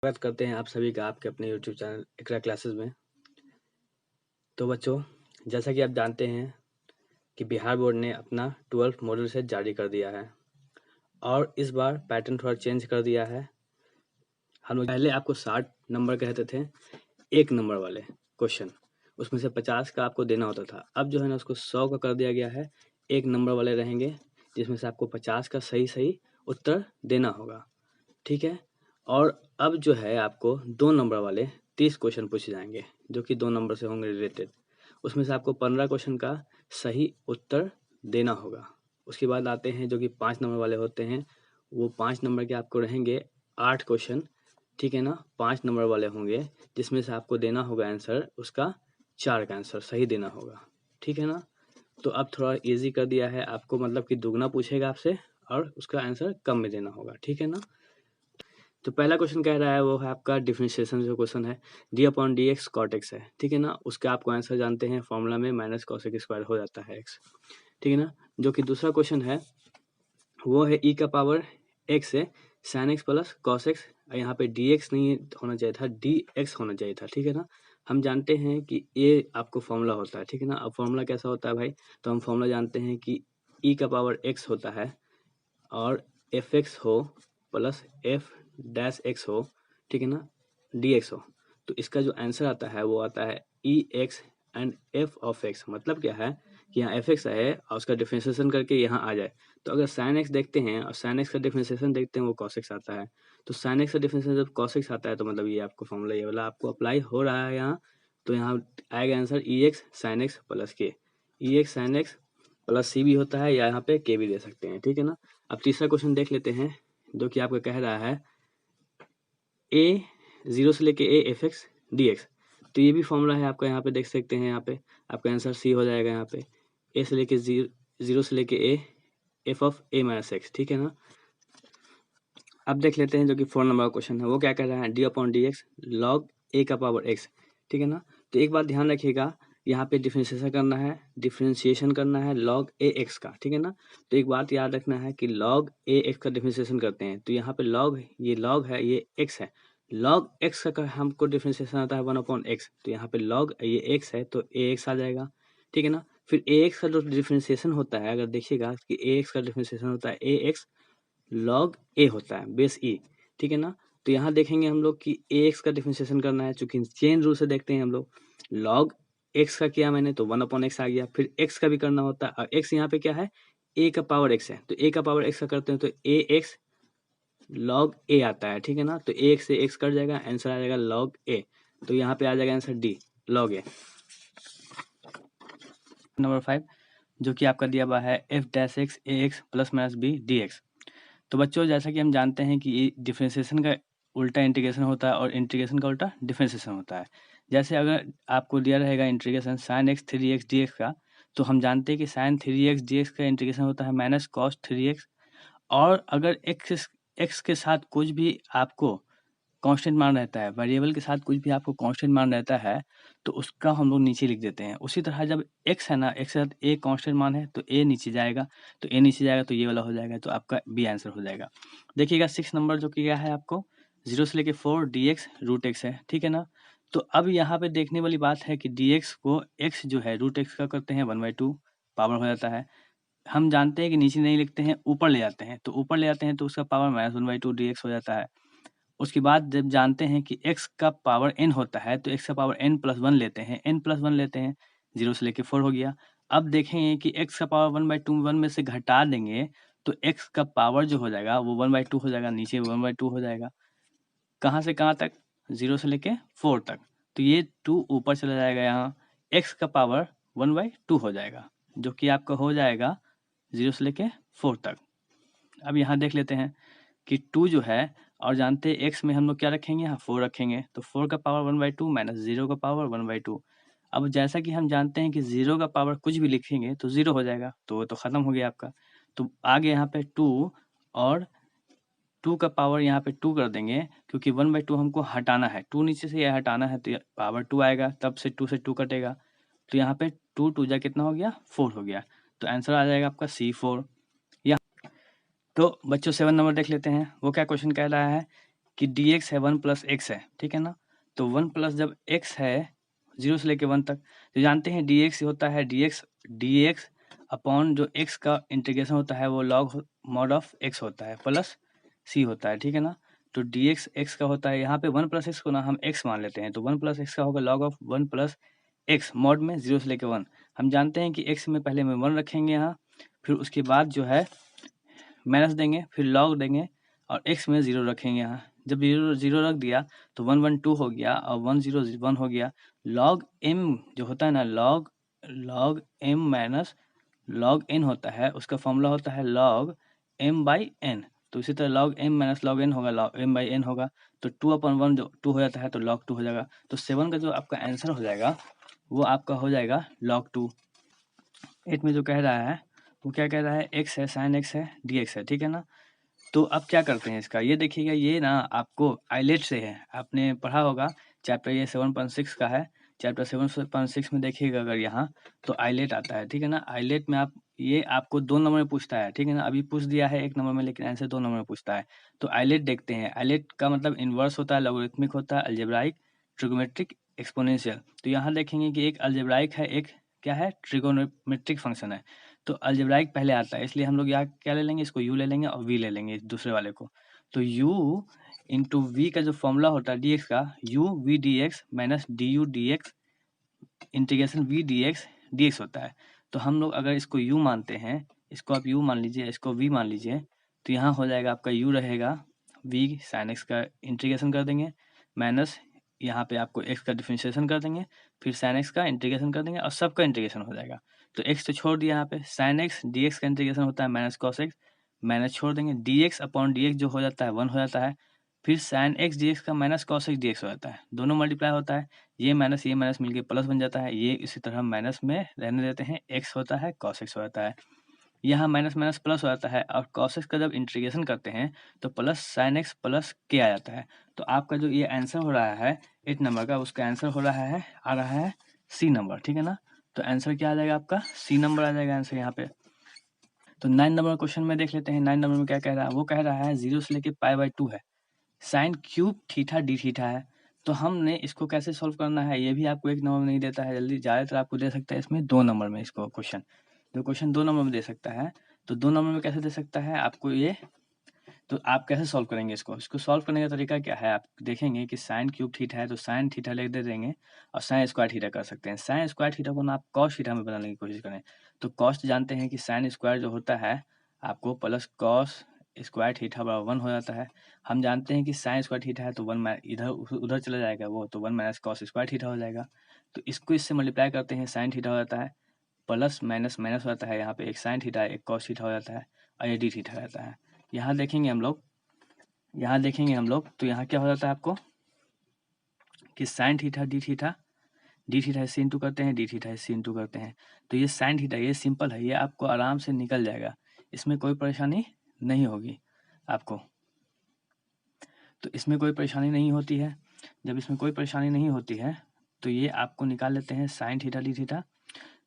स्वागत करते हैं आप सभी का आपके अपने YouTube चैनल इकरा क्लासेस में। तो बच्चों, जैसा कि आप जानते हैं कि बिहार बोर्ड ने अपना 12th मॉडल सेट जारी कर दिया है और इस बार पैटर्न थोड़ा चेंज कर दिया है। हम लोग पहले आपको 60 नंबर कहते थे, 1 नंबर वाले क्वेश्चन, उसमें से 50 का आपको देना होता था। अब जो है ना उसको 100 का कर दिया गया है, 1 नंबर वाले रहेंगे जिसमें से आपको 50 का सही उत्तर देना होगा, ठीक है। और अब जो है आपको 2 नंबर वाले 30 क्वेश्चन पूछे जाएंगे जो कि 2 नंबर से होंगे रिलेटेड। उसमें से आपको 15 क्वेश्चन का सही उत्तर देना होगा। उसके बाद आते हैं जो कि 5 नंबर वाले होते हैं, वो 5 नंबर के आपको रहेंगे 8 क्वेश्चन, ठीक है ना। 5 नंबर वाले होंगे जिसमें से आपको देना होगा आंसर, उसका 4 का आंसर सही देना होगा, ठीक है ना। तो अब थोड़ा ईजी कर दिया है आपको, मतलब कि दुगना पूछेगा आपसे और उसका आंसर कम में देना होगा, ठीक है ना। तो पहला क्वेश्चन कह रहा है वो है आपका डिफरेंशिएशन जो क्वेश्चन है, d upon d x cot x है, ठीक है ना। उसका आपको आंसर जानते हैं, फॉर्मूला में माइनस कॉसेक स्क्वायर हो जाता है एक्स, ठीक है ना। जो कि दूसरा क्वेश्चन है वो है ई का पावर एक्स है sine x plus cos x, यहाँ पे डी एक्स नहीं होना चाहिए था, डी एक्स होना चाहिए था, ठीक है ना। हम जानते हैं कि ये आपको फॉर्मूला होता है, ठीक है ना। अब फॉर्मूला कैसा होता है भाई, तो हम फॉर्मूला जानते हैं कि ई का पावर एक्स होता है और एफ एक्स हो प्लस एफ डैश एक्स हो, ठीक है ना, डी एक्स हो। तो इसका जो आंसर आता है वो आता है e x and f of x. मतलब क्या है कि यहाँ एफ एक्स है और उसका डिफरेंशिएशन करके यहाँ आ जाए। तो अगर साइन एक्स देखते हैं और साइन एक्स का डिफरेंशिएशन देखते हैं वो कॉस एक्स आता है। तो साइन एक्स का डिफरेंशिएशन जब कॉस एक्स आता है तो मतलब ये आपको फॉर्मूला ये वाला आपको अप्लाई हो रहा है यहाँ। तो यहाँ आएगा आंसर ई एक्स साइन एक्स प्लस के, ई एक्स साइन एक्स प्लस सी भी होता है या यहाँ पे के भी दे सकते हैं, ठीक है ना। अब तीसरा क्वेश्चन देख लेते हैं जो कि आपको कह रहा है ए 0 से लेके A F x D x. तो ये भी फॉर्मूला है आपका, यहाँ पे देख सकते हैं, यहाँ पे आपका आंसर सी हो जाएगा। यहाँ पे ए से लेके 0 से लेके A F of A minus x, ठीक है ना। अब देख लेते हैं जो कि 4 नंबर का क्वेश्चन है, वो क्या कह रहा है d upon d x log a का पावर एक्स, ठीक है ना। तो एक बात ध्यान रखिएगा, यहाँ पे डिफरेंशिएशन करना है लॉग ए एक्स का, ठीक है ना। तो एक बात याद रखना है कि लॉग ए एक्स का डिफरेंशिएशन करते हैं तो यहाँ पे लॉग, ये लॉग है, ये एक्स है, लॉग एक्स का हमको डिफरेंशिएशन आता है 1 अपॉन एक्स। तो यहाँ पे लॉग ये एक्स है तो ए एक्स आ जाएगा, ठीक है ना। फिर ए एक्स का जो डिफरेंशिएशन होता है, अगर देखिएगा कि ए एक्स का डिफरेंशिएशन होता है ए एक्स लॉग ए होता है बेस ई, ठीक है ना। तो यहाँ देखेंगे हम लोग कि ए एक्स का डिफरेंशिएशन करना है, चूंकि चेन रूल से देखते हैं हम लोग, लॉग एक्स का किया मैंने तो 1 अपॉन एक्स आ गया। फिर एक्स का भी करना होता है और एक्स यहाँ पे क्या है, ए का पावर एक्स है, तो ए का पावर एक्स का करते हैं तो ए एक्स लॉग ए आता है, ठीक है ना। तो ए एक्स से एक्स कट जाएगा, आंसर आ जाएगा लॉग ए। तो यहाँ पे आ जाएगा answer d log a. Number 5 जो कि आपका दिया हुआ है f dash x a x plus minus b d x. तो बच्चों जैसा कि हम जानते हैं कि डिफरेंशिएशन का उल्टा इंटीग्रेशन होता है और इंटीग्रेशन का उल्टा डिफरेंशिएशन होता है। जैसे अगर आपको दिया रहेगा integration sine x 3x dx का, तो हम जानते हैं कि साइन 3x dx का इंटीग्रेशन होता है माइनस कॉस 3x। और अगर एक्स के साथ कुछ भी आपको कांस्टेंट मान रहता है, वेरिएबल के साथ कुछ भी आपको कांस्टेंट मान रहता है, तो उसका हम लोग नीचे लिख देते हैं। उसी तरह जब एक्स है ना, एक्स के साथ ए कांस्टेंट मान है तो ए नीचे जाएगा, तो ए नीचे जाएगा तो ये वाला हो जाएगा, तो आपका बी आंसर हो जाएगा। देखिएगा 6 नंबर जो कि क्या है आपको 0 से लेके 4 डी एक्स रूट एक्स है, ठीक है ना। तो अब यहाँ पे देखने वाली बात है कि डी एक्स को एक्स जो है रूट एक्स का करते हैं 1/2 पावर हो जाता है। हम जानते हैं कि नीचे नहीं लिखते हैं, ऊपर ले जाते हैं, तो ऊपर ले जाते हैं तो उसका पावर माइनस 1/2 डी एक्स हो जाता है। उसके बाद जब जानते हैं कि x का पावर n होता है तो x का पावर n प्लस 1 लेते हैं, n प्लस 1 लेते हैं, 0 से लेके 4 हो गया। अब देखेंगे कि x का पावर 1/2 1 में से घटा देंगे तो x का पावर जो हो जाएगा वो 1/2 हो जाएगा, नीचे 1/2 हो जाएगा। कहाँ से कहाँ तक, 0 से लेके 4 तक। तो ये 2 ऊपर चला जाएगा, यहाँ x का पावर 1/2 हो जाएगा, जो कि आपका हो जाएगा 0 से लेके 4 तक। अब यहाँ देख लेते हैं कि 2 जो है, और जानते हैं x में हम लोग क्या रखेंगे, यहाँ 4 रखेंगे, तो 4 का पावर 1/2 माइनस 0 का पावर 1/2। अब जैसा कि हम जानते हैं कि 0 का पावर कुछ भी लिखेंगे तो 0 हो जाएगा, तो वो तो ख़त्म हो गया आपका। तो आगे यहाँ पे 2 और 2 का पावर यहाँ पे 2 कर देंगे, क्योंकि 1/2 हमको हटाना है, 2 नीचे से यह हटाना है तो पावर 2 आएगा, तब से 2 से 2 कटेगा। तो यहाँ पे 2 2 जा कितना हो गया, 4 हो गया। तो आंसर आ जाएगा आपका C4। तो बच्चों 7 नंबर देख लेते हैं, वो क्या क्वेश्चन कह रहा है, कि डी एक्स है 1 प्लस एक्स है, ठीक है ना। तो 1 प्लस जब एक्स है 0 से लेके 1 तक, तो जानते हैं डी एक्स होता है डी एक्स अपॉन जो एक्स का इंटीग्रेशन होता है वो लॉग मॉड ऑफ एक्स होता है प्लस सी होता है, ठीक है ना। तो डी एक्स एक्स का होता है, यहाँ पे 1 प्लस एक्स को ना हम एक्स मान लेते हैं, तो 1 प्लस एक्स का होगा log of 1 plus x mod में 0 से लेके 1। हम जानते हैं कि एक्स में पहले में 1 रखेंगे यहाँ, फिर उसके बाद जो है माइनस देंगे, फिर लॉग देंगे और एक्स में 0 रखेंगे यहाँ। जब 0 रख दिया तो 1 1 2 हो गया और 1 0 1 हो गया। लॉग एम जो होता है ना, log m minus log n होता है, उसका फॉर्मूला होता है लॉग एम बाई एन। तो इसी तरह log m minus log n होगा, लॉग एम बाई एन होगा। तो 2/1 जो 2 हो जाता है तो लॉग 2 हो जाएगा। तो 7 का जो आपका आंसर हो जाएगा वो आपका हो जाएगा log 2। 8 में जो कह रहा है वो क्या कह रहा है, एक्स है साइन एक्स है डी एक्स है, ठीक है ना। तो अब क्या करते हैं इसका, ये देखिएगा, ये ना आपको आइलेट से है, आपने पढ़ा होगा चैप्टर ये 7.6 का है। चैप्टर 7.6 में देखिएगा अगर यहाँ तो आइलेट आता है, ठीक है ना। आइलेट में आप ये आपको 2 नंबर में पूछता है, ठीक है ना। अभी पूछ दिया है 1 नंबर में, लेकिन आंसर 2 नंबर में पूछता है। तो आइलेट देखते हैं। आइलेट का मतलब इन्वर्स होता है, लॉगरिथमिक होता है, अलजेब्राइक, ट्रिगोमेट्रिक, एक्सपोनेंशियल। तो यहाँ देखेंगे कि एक अलजेब्राइक है, एक क्या है, ट्रिगोनोमेट्रिक फंक्शन है। तो अलजेब्राइक पहले आता है, इसलिए हम लोग यहाँ क्या ले लेंगे, इसको u ले लेंगे और v ले लेंगे दूसरे वाले को। तो u इंटू वी का जो फॉर्मूला होता है dx का, u v dx minus du dx integration v dx dx होता है। तो हम लोग अगर इसको u मानते हैं, इसको आप u मान लीजिए, इसको v मान लीजिए, तो यहाँ हो जाएगा आपका u रहेगा v sin x का इंटीग्रेशन कर देंगे माइनस यहाँ पे आपको x का डिफरेंशिएशन कर देंगे, फिर sin x का इंटीग्रेशन कर देंगे और सबका इंटीग्रेशन हो जाएगा। तो x तो छोड़ दिया, यहाँ पे sin x dx का इंटीग्रेशन होता है माइनस cos x, माइनस छोड़ देंगे, dx अपॉन dx जो हो जाता है 1 हो जाता है, फिर sin x dx का माइनस cos x dx हो जाता है, दोनों मल्टीप्लाई होता है, ये माइनस मिलके प्लस बन जाता है, ये इसी तरह माइनस में रहने देते हैं, x होता है cos x हो जाता है, यहाँ माइनस माइनस प्लस हो जाता है, और cos x का जब इंटीग्रेशन करते हैं तो plus sin x plus k आ जाता है। तो आपका जो ये आंसर हो रहा है 8 नंबर का, उसका आंसर हो रहा है, आ रहा है सी नंबर, ठीक है ना। तो आंसर क्या आ जाएगा आपका, सी नंबर आ जाएगा आंसर यहाँ पे। तो 9 नंबर क्वेश्चन में देख लेते हैं। 9 नंबर में क्या कह रहा है, वो कह रहा है 0 से लेके π/2 है, sine cube theta D theta है। तो हमने इसको कैसे सॉल्व करना है, ये भी आपको 1 नंबर में नहीं देता है जल्दी, ज़्यादातर आपको दे सकता है इसमें 2 नंबर में। इसको क्वेश्चन 2 नंबर में दे सकता है, तो 2 नंबर में कैसे दे सकता है आपको ये, तो आप कैसे सॉल्व करेंगे इसको सॉल्व करने का तरीका क्या है, आप देखेंगे कि साइन क्यूब थीटा है तो साइन थीटा लिख दे देंगे और साइन स्क्वायर थीटा कर सकते हैं। साइन स्क्वायर थीटा को ना आप कॉस थीटा में बदलने की कोशिश करें, तो कॉस जानते हैं कि साइन स्क्वायर जो होता है आपको प्लस कॉस स्क्वायर थीटा बराबर 1 हो जाता है। हम जानते हैं कि साइन स्क्वायर थीटा है तो 1 इधर उधर चला जाएगा वो, तो 1 माइनस कॉस स्क्वायर थीटा हो जाएगा। तो इसको इससे मल्टीप्लाई करते हैं, साइन थीटा हो जाता है, प्लस माइनस माइनस हो जाता है, यहाँ पे एक साइन थीटा एक कॉस थीटा हो जाता है और ये डी थीटा हो जाता है। यहाँ देखेंगे हम लोग तो यहाँ क्या हो जाता है आपको कि साइन थीटा डी थीटा इससे इंटू करते हैं, डी थीटा इससे इंटू करते हैं। तो ये साइन थीटा ये सिंपल है, ये आपको आराम से निकल जाएगा, इसमें कोई परेशानी नहीं होगी आपको। तो इसमें कोई परेशानी नहीं होती है। जब इसमें कोई परेशानी नहीं होती है तो ये आपको निकाल लेते हैं, साइन थीटा डी थीटा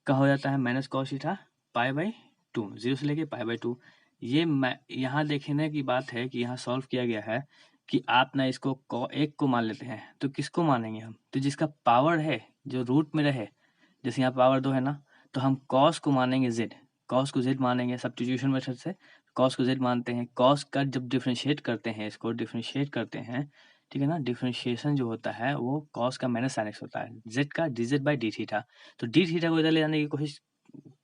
का हो जाता है माइनस कॉस थीटा π/2, 0 से लेके π/2। ये यहाँ देखने की बात है कि यहाँ सॉल्व किया गया है कि आप ना इसको एक को मान लेते हैं, तो किसको मानेंगे हम, तो जिसका पावर है जो रूट में रहे, जैसे यहाँ पावर 2 है ना, तो हम कॉस को मानेंगे z, कॉस को z मानेंगे सब्स्टिट्यूशन मेथड से, कॉस को z मानते हैं। कॉस का जब डिफरेंशिएट करते हैं, इसको डिफरेंशिएट करते हैं, ठीक है ना, डिफरेंशिएशन जो होता है वो कॉस का माइनस साइन एक्स होता है, z का dz बाई डी थीटा। तो डी थीटा को इधर ले जाने की कोशिश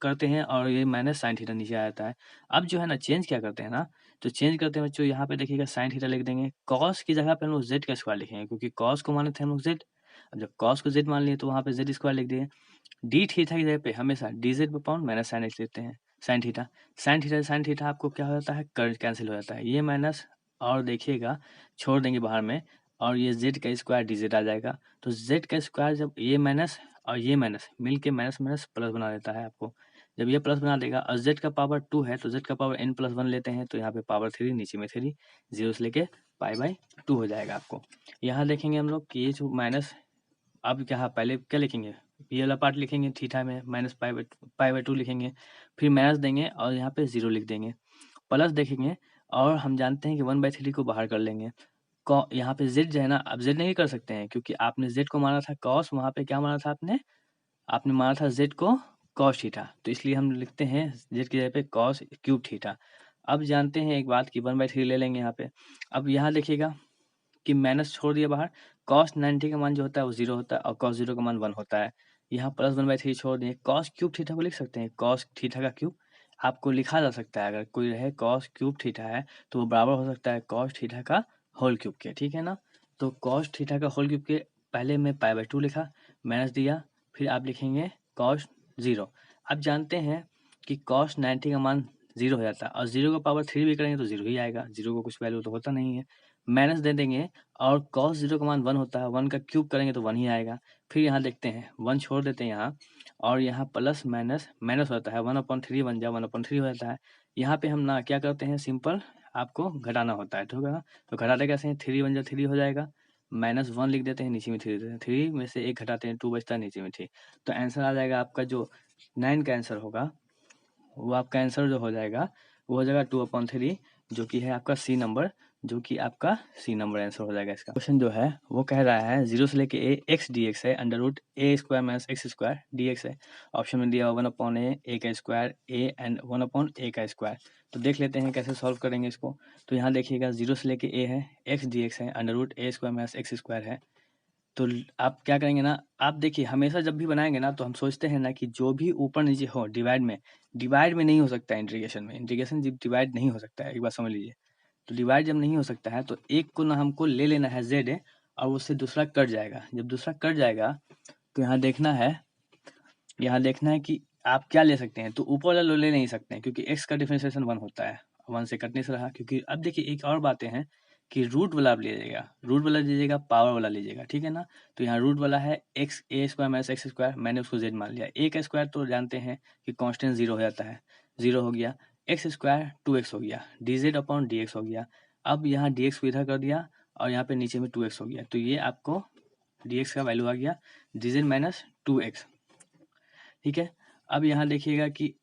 करते हैं और ये माइनस साइन थीटा नीचे आ जाता है। अब जो है ना चेंज क्या करते हैं ना, तो चेंज करते हैं बच्चों, यहाँ पे देखिएगा साइन थीटा लिख देंगे, कॉस की जगह पे हम लोग z का स्क्वायर लिखेंगे, क्योंकि कॉस को माने थे हम लोग z। अब जब कॉस को z मान लिए तो वहाँ पे z स्क्वायर लिख दिए। डी थीटा की जगह पे हमेशा D Z upon minus sine x लेते हैं, साइन थीटा आपको क्या हो जाता है, कर कैंसिल हो जाता है, ये माइनस और देखिएगा छोड़ देंगे बाहर में, और ये z का स्क्वायर डी जेड आ जाएगा। तो z का स्क्वायर जब ये माइनस और ये माइनस मिल के माइनस माइनस प्लस बना देता है आपको, जब ये प्लस बना देगा और z का पावर 2 है तो z का पावर n+1 लेते हैं, तो यहाँ पे पावर 3 नीचे में 3, 0 से लेके π/2 हो जाएगा आपको। यहाँ देखेंगे हम लोग कि ये जो माइनस, अब क्या पहले क्या लिखेंगे, ये वाला पार्ट लिखेंगे थीटा में माइनस π/2 लिखेंगे, फिर माइनस देंगे और यहाँ पे 0 लिख देंगे, प्लस देखेंगे और हम जानते हैं कि 1/3 को बाहर कर लेंगे, यहाँ पे z जो है ना, आप z नहीं कर सकते हैं क्योंकि आपने z को माना था cos, वहाँ पे क्या माना था आपने माना था z को cos थीटा, तो इसलिए हम लिखते हैं z की जगह पे cos क्यूब थीटा। अब जानते हैं एक बात कि 1/3 ले लेंगे यहाँ पे। अब यहाँ देखिएगा कि माइनस छोड़ दिया बाहर, cos 90 का मान जो होता है वो 0 होता है और cos 0 का मान 1 होता है। यहाँ प्लस 1/3 छोड़ दिए, cos क्यूब थीटा को लिख सकते हैं, cos थीटा का क्यूब आपको लिखा जा सकता है। अगर कोई रहे cos क्यूब थीटा है तो वो बराबर हो सकता है cos थीटा का होल क्यूब के, ठीक है ना। तो cos थीटा का होल क्यूब के पहले में π/2 लिखा, माइनस दिया, फिर आप लिखेंगे cos 0। अब जानते हैं कि cos 90 का मान 0 हो जाता है और 0 का पावर 3 भी करेंगे तो 0 ही आएगा, 0 को कुछ वैल्यू तो होता नहीं है, माइनस दे देंगे और cos 0 का मान 1 होता है, 1 का क्यूब करेंगे तो 1 ही आएगा। फिर यहाँ देखते हैं 1 छोड़ देते हैं यहाँ और यहाँ प्लस माइनस माइनस होता है, 1/3 बन जाए 1/3 हो जाता है। यहाँ पे हम ना क्या करते हैं, सिंपल आपको घटाना होता है, ठीक है ना। तो घटाते कैसे हैं, 3 बन जाए 3 हो जाएगा, -1 लिख देते हैं, नीचे में 3 देते हैं, 3 में से 1 घटाते हैं 2 बचता है, नीचे में 3। तो आंसर आ जाएगा आपका जो 9 का आंसर होगा, वो आपका आंसर जो हो जाएगा वो हो जाएगा 2/3, जो कि है आपका सी नंबर, जो कि आपका सी नंबर आंसर हो जाएगा इसका। क्वेश्चन जो है वो कह रहा है 0 से लेके a x dx है, √a² - x² dx है। ऑप्शन में दिया 1/a, a का स्क्वायर, a एंड 1/a का स्क्वायर। तो देख लेते हैं कैसे सॉल्व करेंगे इसको। तो यहाँ देखिएगा 0 से लेके a है, x dx है, √a² - x² है। तो आप क्या करेंगे ना, आप देखिए हमेशा जब भी बनाएंगे ना तो हम सोचते हैं ना कि जो भी ऊपर नीचे हो डिवाइड में नहीं हो सकता है, इंटीग्रेशन जब डिवाइड नहीं हो सकता है, एक बात समझ लीजिए। तो डिवाइड जब नहीं हो सकता है तो एक को ना हमको ले लेना है z और उससे दूसरा कट जाएगा। जब दूसरा कट जाएगा तो यहाँ देखना है कि आप क्या ले सकते हैं। तो ऊपर वाला ले नहीं सकते हैं क्योंकि x का डिफरेंशिएशन 1 होता है, 1 से कटने से रहा। क्योंकि अब देखिए एक और बातें हैं कि रूट वाला आप लीजिएगा, पावर वाला लीजिएगा, ठीक है ना। तो यहाँ रूट वाला है x a² - x², मैंने उसको z मान लिया। a का स्क्वायर तो जानते हैं कि कांस्टेंट 0 हो जाता है, 0 हो गया, x² 2x हो गया, dz/dx हो गया। अब यहाँ dx को इधर कर दिया और यहाँ पे नीचे में 2x हो गया, तो ये आपको dx का वैल्यू आ गया dz - 2x, ठीक है। अब यहाँ देखिएगा कि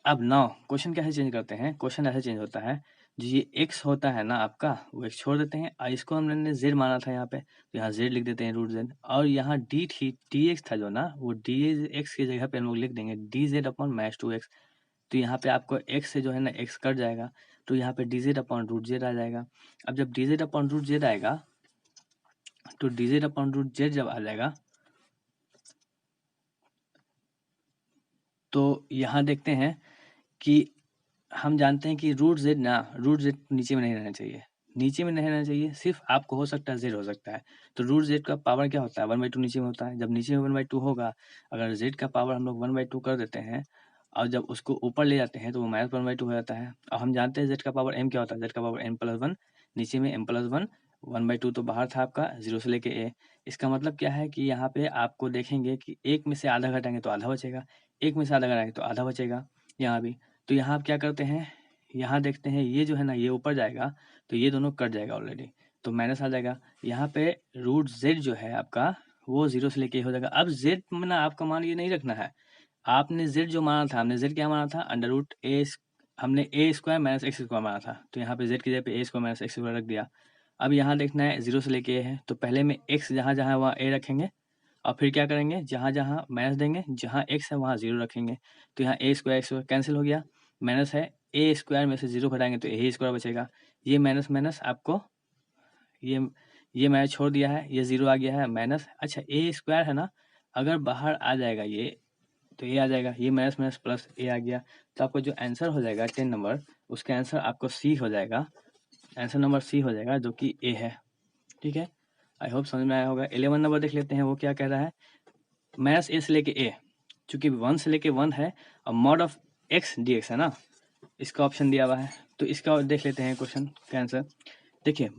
अब नाउ क्वेश्चन कैसे चेंज करते हैं, क्वेश्चन ऐसे चेंज होता है, जो ये x होता है ना आपका, वो x छोड़ देते हैं और इसको हमने z माना था यहाँ पे, तो यहाँ z लिख देते हैं √z। और यहाँ dx था जो ना, वो dx की जगह पे हम लोग लिख देंगे dz/-2x। तो यहाँ पे आपको x से जो है ना x कट जाएगा, तो यहाँ पे dz/√z आ जाएगा। अब जब dz/√z आएगा तो dz/√z जब आ जाएगा तो यहाँ देखते हैं कि हम जानते हैं कि √z नीचे में नहीं रहना चाहिए, सिर्फ आपको हो सकता है z हो सकता है। तो √z का पावर क्या होता है, 1/2 नीचे में होता है। जब नीचे में 1/2 होगा, अगर z का पावर हम लोग 1/2 कर देते हैं और जब उसको ऊपर ले जाते हैं तो वो -1/2 हो जाता है। और हम जानते हैं z का पावर m क्या होता है, z का पावर m+1, नीचे में m+1, 1/2 तो बाहर था आपका 0 से लेके a। इसका मतलब क्या है कि यहाँ पे आपको देखेंगे कि एक में से आधा घटाएंगे तो आधा बचेगा, एक में से आधा घटाएंगे तो आधा बचेगा यहाँ भी। तो यहाँ आप क्या करते हैं, यहाँ देखते हैं ये जो है ना ये ऊपर जाएगा तो ये दोनों कट जाएगा ऑलरेडी, तो माइनस आ जाएगा। यहाँ पे √z जो है आपका वो 0 से लेके हो जाएगा। अब z में ना आपका मान ये नहीं रखना है, आपने z जो माना था, हमने z क्या माना था, हमने a² - x² माना था, तो यहाँ पे z की जगह पे a² - x² रख दिया। अब यहाँ देखना है 0 से लेके a है, तो पहले में x जहाँ जहाँ है वहाँ a रखेंगे और फिर क्या करेंगे, जहाँ जहाँ माइनस देंगे, जहाँ x है वहाँ 0 रखेंगे। तो यहाँ a² कैंसिल हो गया, माइनस है, a² में से 0 घटाएंगे तो a² बचेगा। ये माइनस माइनस आपको ये मैंने छोड़ दिया है, ये 0 आ गया है माइनस। अच्छा a² है ना, अगर बाहर आ जाएगा ये तो ये आ जाएगा, ये माइनस माइनस प्लस a आ गया। तो आपको जो आंसर हो जाएगा 10 नंबर, उसका आंसर आपको सी हो जाएगा, आंसर नंबर सी हो जाएगा, जो कि a है, ठीक है। आई होप समझ में आया होगा। 11 नंबर देख लेते हैं, वो क्या कह रहा है, -a से लेके a, चूंकि 1 से लेके 1 है और mod ऑफ x dx है ना, इसका ऑप्शन दिया हुआ है। तो इसका देख लेते हैं क्वेश्चन का आंसर। देखिए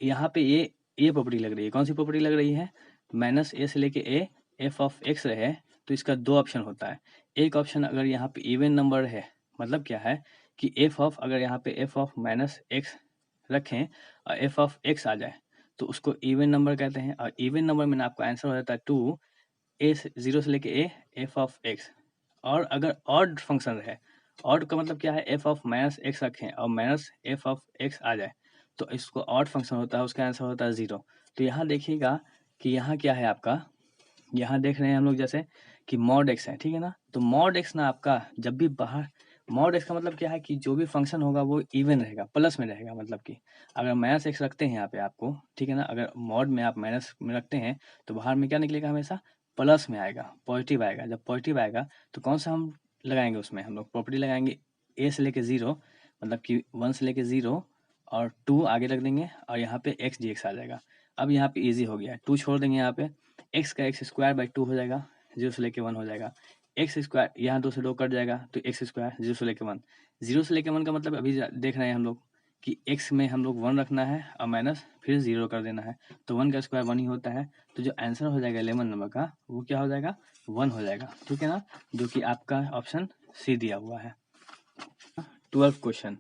यहाँ पे ये प्रॉपर्टी लग रही है, कौन सी प्रॉपर्टी लग रही है, -a से लेके a f ऑफ x रहे तो इसका 2 ऑप्शन होता है। एक ऑप्शन अगर यहाँ पे इवन नंबर है, मतलब क्या है कि अगर यहाँ पे f ऑफ -x रखें और f ऑफ x आ जाए तो उसको इवन नंबर कहते हैं। और इवन नंबर में आपका आंसर हो जाता है 2, a 0 से लेके a f ऑफ x। और अगर ऑड फंक्शन रहे, ऑड का मतलब क्या है, f ऑफ -x रखें और -f ऑफ x आ जाए तो इसको ऑड फंक्शन होता है, उसका आंसर होता है 0। तो यहाँ देखिएगा कि यहाँ क्या है आपका, यहाँ देख रहे हैं हम लोग जैसे कि मॉड एक्स है, ठीक है ना। तो मॉड एक्स ना आपका जब भी बाहर, मॉड एक्स का मतलब क्या है कि जो भी फंक्शन होगा वो इवन रहेगा, प्लस में रहेगा। मतलब कि अगर माइनस एक्स रखते हैं यहाँ पे आपको, ठीक है ना, अगर मॉड में आप माइनस में रखते हैं तो बाहर में क्या निकलेगा, हमेशा प्लस में आएगा, पॉजिटिव आएगा। जब पॉजिटिव आएगा तो कौन सा हम लगाएंगे, उसमें हम लोग प्रॉपर्टी लगाएंगे ए से लेके 0, मतलब कि 1 से लेके 0 और 2 आगे रख देंगे और यहाँ पे एक्स डी एक्स आ जाएगा। अब यहाँ पे ईजी हो गया, 2 छोड़ देंगे यहाँ पे, एक्स का एक्स स्क्वायर बाई 2 हो जाएगा, 0 से लेके 1 हो जाएगा। एक्स स्क्वायर यहाँ 2 से 2 कट जाएगा तो एक्स स्क्वायर 0 से लेके 1। 0 से लेके 1 का मतलब अभी देख रहे हैं हम लोग कि एक्स में हम लोग 1 रखना है और माइनस फिर 0 कर देना है, तो 1 का स्क्वायर 1 ही होता है। तो जो आंसर हो जाएगा 11 नंबर का वो क्या हो जाएगा, 1 हो जाएगा, ठीक है ना, जो कि आपका ऑप्शन सी दिया हुआ है। 12 क्वेश्चन,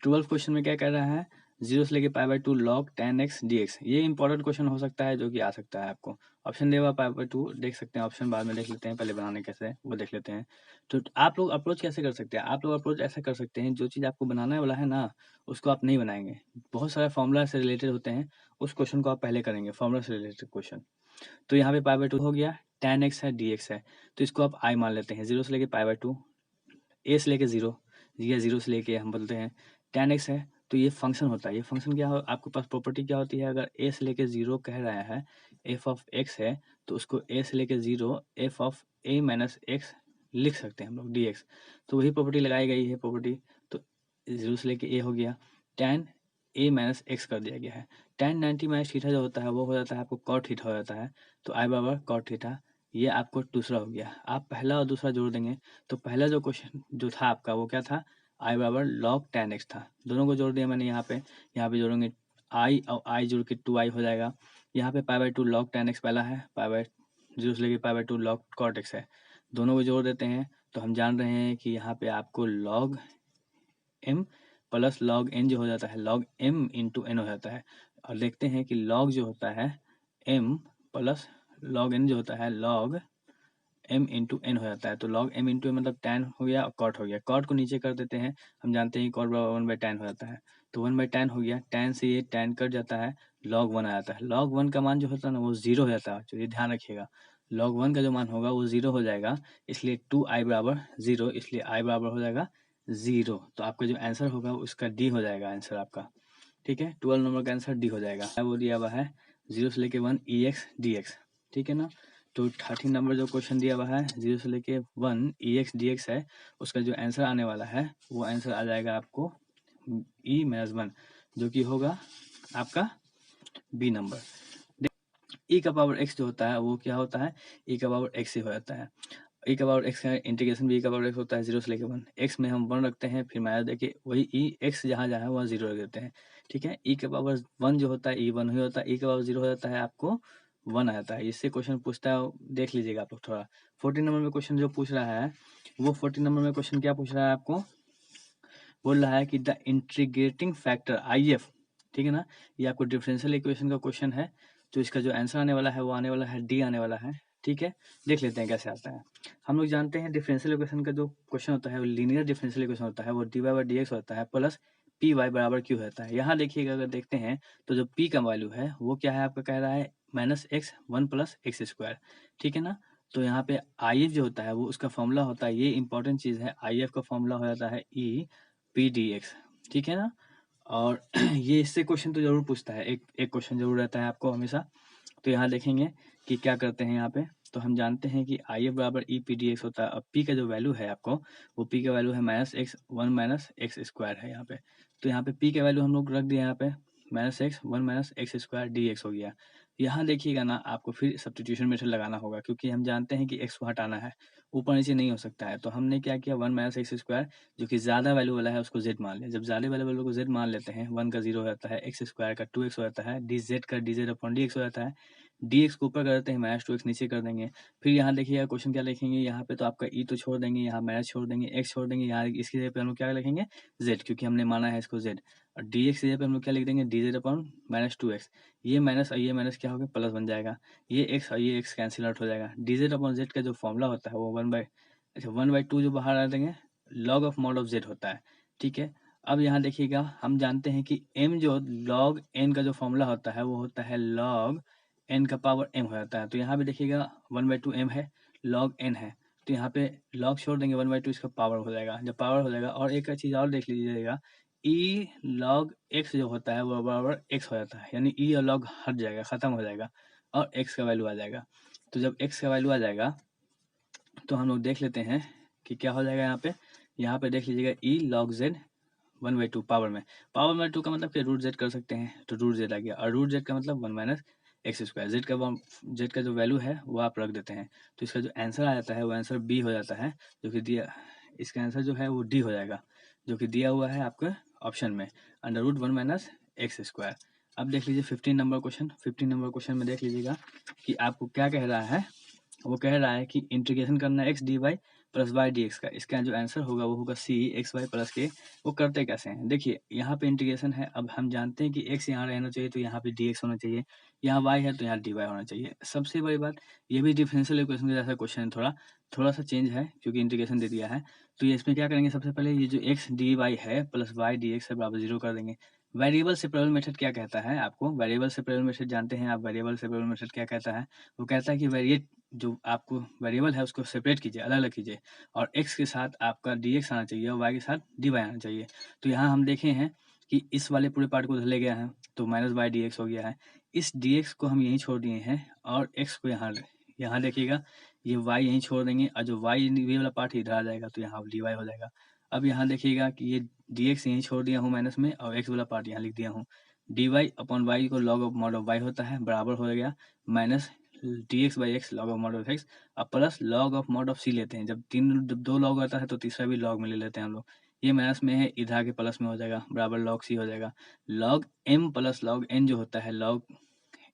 12 क्वेश्चन में क्या कर रहा है, 0 से लेके π/2 log tan x dx। ये इंपॉर्टेंट क्वेश्चन हो सकता है जो कि आ सकता है आपको। ऑप्शन देगा π/2, देख सकते हैं ऑप्शन, बाद में देख लेते हैं, पहले बनाने कैसे है वो देख लेते हैं। तो आप लोग अप्रोच कैसे कर सकते हैं, आप लोग अप्रोच ऐसा कर सकते हैं, जो चीज़ आपको बनाने वाला है ना उसको आप नहीं बनाएंगे। बहुत सारे फॉर्मूला से रिलेटेड होते हैं, उस क्वेश्चन को आप पहले करेंगे, फॉर्मूला से रिलेटेड क्वेश्चन। तो यहाँ पे π/2 हो गया, tan x है dx है, तो इसको आप आई मान लेते हैं। 0 से लेके π/2, ए से लेके 0 या 0 से लेके हम बोलते हैं tan x है, तो ये फंक्शन होता है। ये फंक्शन क्या हो, आपके पास प्रॉपर्टी क्या होती है, अगर a से लेके 0 कह रहा है, f ऑफ x है, तो उसको a से लेके 0 f of a minus x लिख सकते हैं हम लोग dx। तो वही प्रॉपर्टी लगाई गई है प्रॉपर्टी। तो 0 से लेके a हो गया, tan a माइनस x कर दिया गया है। tan 90 माइनस थीटा जो होता है वो हो जाता है आपको cot थीटा हो जाता है, तो i बराबर cot थीटा, ये आपको दूसरा हो गया। आप पहला और दूसरा जोड़ देंगे, तो पहला जो क्वेश्चन जो था आपका वो क्या था, आई बराबर log tan x था। दोनों को जोड़ दिया मैंने यहाँ पे जोड़ेंगे आई और आई जोड़ के 2i हो जाएगा। यहाँ पे π/2 log tan x पहला है, 0 से लेके π/2 log cot x है। दोनों को जोड़ देते हैं तो हम जान रहे हैं कि यहाँ पे आपको log m plus log n जो हो जाता है, log m इंटू n हो जाता है। और देखते हैं कि log जो होता है m प्लस log n जो होता है log m इंटू एन हो जाता है। तो log m इंटू मतलब tan हो गया और cot हो गया। cot को नीचे कर देते हैं, हम जानते हैं कि cot बराबर 1/tan हो जाता है, तो 1/tan हो गया। tan से ये tan कट जाता है, log 1 आ जाता है। log 1 का मान जो होता है ना वो 0 हो जाता है, तो ये ध्यान रखिएगा, log 1 का जो मान होगा वो 0 हो जाएगा, इसलिए 2i बराबर 0, इसलिए i बराबर हो जाएगा 0। तो आपका जो आंसर होगा उसका डी हो जाएगा आंसर आपका, ठीक है। 12 नंबर का आंसर डी हो जाएगा। वो दिया हुआ है 0 से लेके 1 ex dx, ठीक है ना। तो 13 नंबर जो क्वेश्चन दिया हुआ है 0 से लेके 1 ex dx है, उसका जो आंसर आने वाला है वो आंसर आ जाएगा आपको e-1, जो कि होगा आपका बी नंबर। e का पावर x जो होता है वो क्या होता है, e का पावर x ही हो जाता है। e का पावर x का इंटीग्रेशन भी e का पावर x होता है 0 से लेके 1। x में हम 1 रखते हैं, फिर माइनस देके वही e x जहाँ जहाँ है वहाँ 0 रख देते हैं, ठीक है। e के पावर 1 जो होता है e 1 ही होता है, e के पावर 0 हो जाता है आपको 1 आ जाता है। इससे क्वेश्चन पूछता है, देख लीजिएगा आप लोग थोड़ा। 14 नंबर में क्वेश्चन जो पूछ रहा है वो 14 नंबर में क्वेश्चन क्या पूछ रहा है आपको, बोल रहा है कि द इंटीग्रेटिंग फैक्टर IF, ठीक है ना, ये आपको डिफरेंशियल इक्वेशन का क्वेश्चन है। तो इसका जो आंसर आने वाला है वो आने वाला है डी आने वाला है, ठीक है। देख लेते हैं कैसे आता है। हम लोग जानते हैं डिफरेंशियल इक्वेशन का जो क्वेश्चन होता है वो लीनियर डिफरेंशियल इक्वेशन होता है, वो dy/dx होता है प्लस पी वाई बराबर क्यू होता है। यहाँ देखिएगा, अगर देखते हैं तो जो p का वैल्यू है वो क्या है आपका, कह रहा है -x 1 + x², ठीक है ना। तो यहाँ पे IF जो होता है वो उसका फॉर्मूला होता है, ये इंपॉर्टेंट चीज़ है, IF का फॉर्मूला हो जाता है PDX, ठीक है ना। और ये इससे क्वेश्चन तो जरूर पूछता है, एक क्वेश्चन जरूर रहता है आपको हमेशा। तो यहाँ देखेंगे कि क्या करते हैं यहाँ पे, तो हम जानते हैं कि IF बराबर EPDX होता है। अब P का जो वैल्यू है आपको, वो P का वैल्यू है -x 1 - x² है यहाँ पे। तो यहाँ पे P का वैल्यू हम लोग रख दिए यहाँ पे, -x 1 - x² dx हो गया। यहाँ देखिएगा ना, आपको फिर सब्स्टिट्यूशन मेथड लगाना होगा, क्योंकि हम जानते हैं कि x को हटाना है, ऊपर नीचे नहीं हो सकता है। तो हमने क्या किया, 1 - x² जो कि ज़्यादा वैल्यू वाला है उसको z मान लिया। जब ज़्यादा वैल्यू को z मान लेते हैं, 1 का 0 हो जाता है, x² का 2x हो जाता है, dz का dz/dx हो जाता है, dx को ऊपर कर देते हैं, -2x नीचे कर देंगे। फिर यहाँ देखिएगा क्वेश्चन क्या लिखेंगे, यहाँ पे तो आपका e तो छोड़ देंगे, यहाँ माइनस छोड़ देंगे, x छोड़ देंगे, यहाँ इसकी जगह पे हम लोग क्या लिखेंगे, z, क्योंकि हमने माना है इसको z। और dx की जगह पे हम लोग क्या लिख देंगे, dz/-2x। ये माइनस और ये माइनस क्या हो गया, प्लस बन जाएगा। ये x और ये x कैंसिल आउट हो जाएगा। dz/z का जो फॉर्मूला होता है वो 1/2 जो बाहर आ देंगे, log of mod of z होता है, ठीक है। अब यहाँ देखिएगा, हम जानते हैं कि m जो log n का जो फॉर्मूला होता है वो होता है log n का पावर m हो जाता है। तो यहाँ पे देखिएगा 1/2 m है, log n है, तो यहाँ पे log छोड़ देंगे, 1/2 इसका पावर हो जाएगा। जब पावर हो जाएगा, और एक चीज़ और देख लीजिएगा, e log x जो होता है वो बराबर x हो जाता है, यानी e और log हट जाएगा, खत्म हो जाएगा और x का वैल्यू आ जाएगा। तो जब x का वैल्यू आ जाएगा तो हम लोग देख लेते हैं कि क्या हो जाएगा। यहाँ पे देख लीजिएगा e log z 1/2 पावर में 2 का मतलब कि रूट जेड कर सकते हैं, तो रूट जेड आ गया, और रूट जेड का मतलब 1 माइनस एक्स स्क्वायर। जेड का जो वैल्यू है वो आप रख देते हैं, तो इसका जो आंसर आ जाता है वो आंसर बी हो जाता है, जो कि दिया, इसका आंसर जो है वो डी हो जाएगा, जो कि दिया हुआ है आपके ऑप्शन में, under root 1 minus x square. अब देख लीजिए 15 नंबर क्वेश्चन। 15 नंबर क्वेश्चन में देख लीजिएगा कि आपको क्या कह रहा है। वो कह रहा है कि इंटीग्रेशन करना है x d y plus y d x का, इसका जो आंसर होगा वो होगा सी एक्स वाई प्लस के। वो करते कैसे हैं, देखिए यहाँ पे इंटीग्रेशन है, अब हम जानते हैं कि एक्स यहाँ रहना चाहिए तो यहाँ पे डी एक्स होना चाहिए, यहाँ वाई है तो यहाँ डी वाई होना चाहिए। सबसे बड़ी बात, ये भी डिफरेंशियल इक्वेशन जैसा क्वेश्चन है, थोड़ा सा चेंज है क्योंकि इंटीग्रेशन दे दिया है। तो ये इसमें क्या करेंगे, सबसे पहले ये जो एक्स डी वाई है प्लस वाई डी एक्स है बराबर 0 कर देंगे। वेरिएबल सेपरेबल मेथड क्या कहता है आपको, वेरिएबल सेपरेबल मेथड जानते हैं आप, वेरिएबल सेपरेबल मेथड क्या कहता है, वो कहता है कि वेरिएट जो आपको वेरिएबल है उसको सेपरेट कीजिए, अलग अलग कीजिए, और x के साथ आपका dx आना चाहिए और y के साथ dy आना चाहिए। तो यहाँ हम देखे हैं कि इस वाले पूरे पार्ट को उधर ले गया है तो माइनस बाई डी हो गया है, इस dx को हम यहीं छोड़ दिए हैं और x को यहाँ देखिएगा ये y यहीं छोड़ देंगे, और जो y ये वाला पार्ट इधर आ जाएगा तो यहाँ dy हो जाएगा। अब यहाँ देखिएगा कि ये dx यहीं छोड़ दिया हूँ माइनस में, और x वाला पार्ट यहाँ लिख दिया हूँ। dy अपॉन y को log of mod of y होता है, बराबर हो गया minus dx by x log of mod of x, अब plus log of mod of c लेते हैं। जब दो लॉग आता है तो तीसरा भी लॉग में ले लेते हैं हम लोग। ये माइनस में है, इधर आके प्लस में हो जाएगा, बराबर लॉग सी हो जाएगा। Log m plus log n जो होता है, लॉग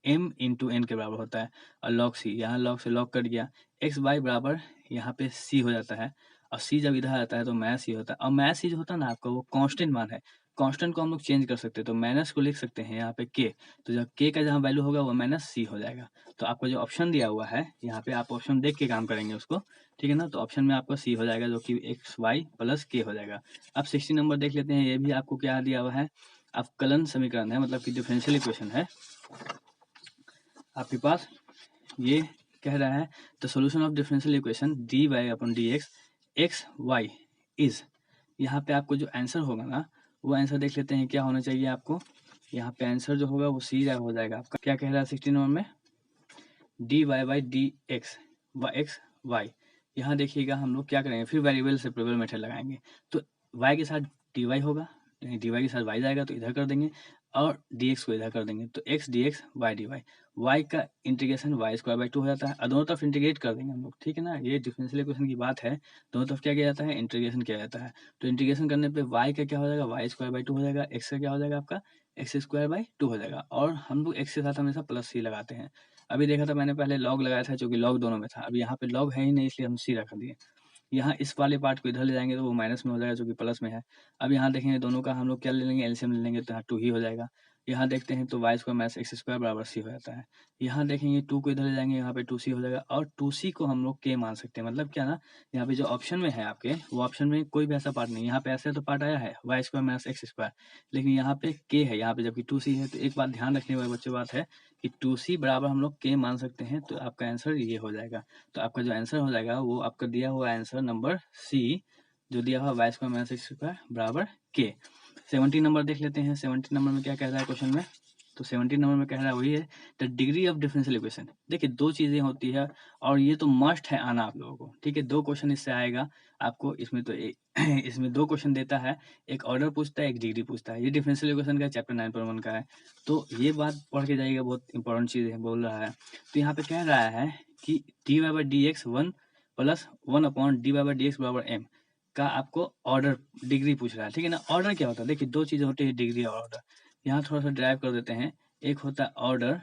एम इंटू एन के बराबर होता है, और लॉग सी, यहाँ लॉग से लॉग कट गया, एक्स बाई बराबर यहाँ पे सी हो जाता है, और सी जब इधर आता है तो माइनस सी होता है, और माइनस सी जो होता है ना आपका वो कांस्टेंट मान है। कांस्टेंट को हम लोग चेंज कर सकते हैं, तो माइनस को लिख सकते हैं यहाँ पे के, तो जब के का जहाँ वैल्यू होगा वो माइनस सी हो जाएगा। तो आपको जो ऑप्शन दिया हुआ है यहाँ पे, आप ऑप्शन देख के काम करेंगे उसको, ठीक है ना। तो ऑप्शन में आपका सी हो जाएगा, जो कि एक्स वाई प्लस के हो जाएगा। अब 60 नंबर देख लेते हैं, ये भी आपको क्या दिया हुआ है, अवकलन समीकरण है, मतलब कि डिफरेंशियल इक्वेशन है आपके पास। ये कह रहा है the solution of differential equation d y upon d x x y is, यहाँ पे आपको जो आंसर होगा ना वो आंसर देख लेते हैं क्या होना चाहिए आपको। यहाँ पे आंसर जो होगा वो सी हो जाएगा आपका। क्या कह रहा है 16 नंबर में, d y by d x x y. यहाँ देखिएगा हम लोग क्या करेंगे, फिर वेरिएबल सेपरेबल मेथड लगाएंगे, तो y के साथ dy होगा, dy के साथ y जाएगा तो इधर कर देंगे, और dx को इधर कर देंगे, तो x dx y dy, y का इंटीग्रेशन y स्क्वायर बाई 2 हो जाता है, और दोनों तरफ इंटीग्रेट कर देंगे हम लोग, ठीक है ना। ये डिफरेंशियल इक्वेशन की बात है, दोनों तरफ क्या किया जाता है, इंटीग्रेशन किया जाता है। तो इंटीग्रेशन करने पे y का क्या हो जाएगा, y स्क्वायर बाई 2 हो जाएगा, x का क्या हो जाएगा आपका एक्स स्क्वायर बाई 2 हो जाएगा, और हम लोग x के साथ हमेशा प्लस सी लगाते हैं। अभी देखा था मैंने पहले लॉग लगाया था, क्योंकि लॉग दोनों में था, अब यहाँ पे लॉग है ही नहीं इसलिए हम सी रख दिए। यहाँ इस वाले पार्ट को इधर ले जाएंगे तो वो माइनस में हो जाएगा, जो कि प्लस में है। अब यहाँ देखेंगे दोनों का हम लोग क्या ले लेंगे, एलसीएम ले लेंगे, तो यहाँ 2 ही हो जाएगा। यहाँ देखते हैं तो y square minus x square बराबर सी हो जाता है। यहाँ देखेंगे 2 को इधर ले जाएंगे, यहाँ पे 2c हो जाएगा, और 2c को हम लोग के मान सकते हैं, मतलब क्या ना, यहाँ पे जो ऑप्शन में है आपके, वो ऑप्शन में कोई भी ऐसा पार्ट नहीं, यहाँ पे ऐसे तो पार्ट आया है y square minus x square, लेकिन यहाँ पे के है, यहाँ पे जबकि 2c है। तो एक बात ध्यान रखने वाली बच्चों बात है कि 2c बराबर हम लोग के मान सकते हैं, तो आपका आंसर ये हो जाएगा। तो आपका जो आंसर हो जाएगा वो आपका दिया हुआ आंसर नंबर सी, जो दिया हुआ y square minus x square बराबर के। 70 नंबर देख लेते हैं, 70 नंबर में क्या कह रहा है क्वेश्चन में, तो 70 नंबर में कह रहा है वही है, the degree of differential equation. देखिए दो चीजें होती है, और ये तो मस्ट है आना आप लोगों को, ठीक है। 2 क्वेश्चन इससे आएगा आपको, इसमें तो इसमें 2 क्वेश्चन देता है, एक ऑर्डर पूछता है, एक डिग्री पूछता है। ये डिफरेंशियल इक्वेशन का चैप्टर 9.1 का है, तो ये बात पढ़ के जाइएगा, बहुत इंपॉर्टेंट चीज है बोल रहा है। तो यहाँ पे कह रहा है कि d y by d x 1 plus 1 upon d y by d x बराबर एम का आपको ऑर्डर डिग्री पूछ रहा है, ठीक है ना। ऑर्डर क्या होता है, देखिए 2 चीजें होती है, डिग्री और ऑर्डर। यहाँ थोड़ा सा ड्राइव कर देते हैं, एक होता है ऑर्डर,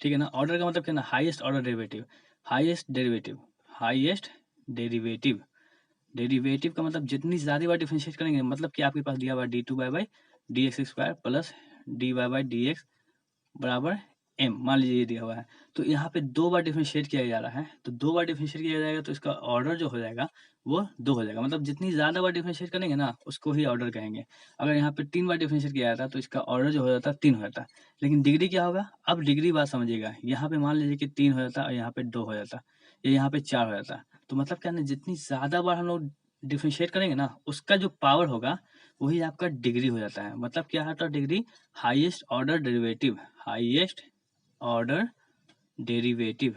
ठीक है ना। ऑर्डर का मतलब क्या ना, highest order derivative, highest derivative, highest derivative. Derivative का मतलब जितनी ज्यादा बार डिफरेंशिएट करेंगे, मतलब कि आपके पास दिया हुआ d two by d x square plus d y by d x बराबर m मान लीजिए ये दिया हुआ है, तो यहाँ पे 2 बार डिफरेंशिएट किया जा रहा है, तो 2 बार डिफरेंशिएट किया जाएगा तो इसका ऑर्डर जो हो जाएगा वो 2 हो जाएगा। मतलब जितनी ज़्यादा बार डिफरेंशिएट करेंगे ना उसको ही ऑर्डर कहेंगे। अगर यहाँ पे 3 बार डिफरेंशिएट किया जाता तो इसका ऑर्डर जो हो जाता 3 हो जाता। लेकिन डिग्री क्या होगा? अब डिग्री बात समझिएगा, यहाँ पे मान लीजिए कि 3 हो जाता और यहाँ पे 2 हो जाता, या यहाँ पे 4 हो जाता। तो मतलब क्या है ना, जितनी ज़्यादा बार हम लोग डिफरेंशिएट करेंगे ना उसका जो पावर होगा वही आपका डिग्री हो जाता है। मतलब क्या होता है degree? Highest order derivative, highest order derivative.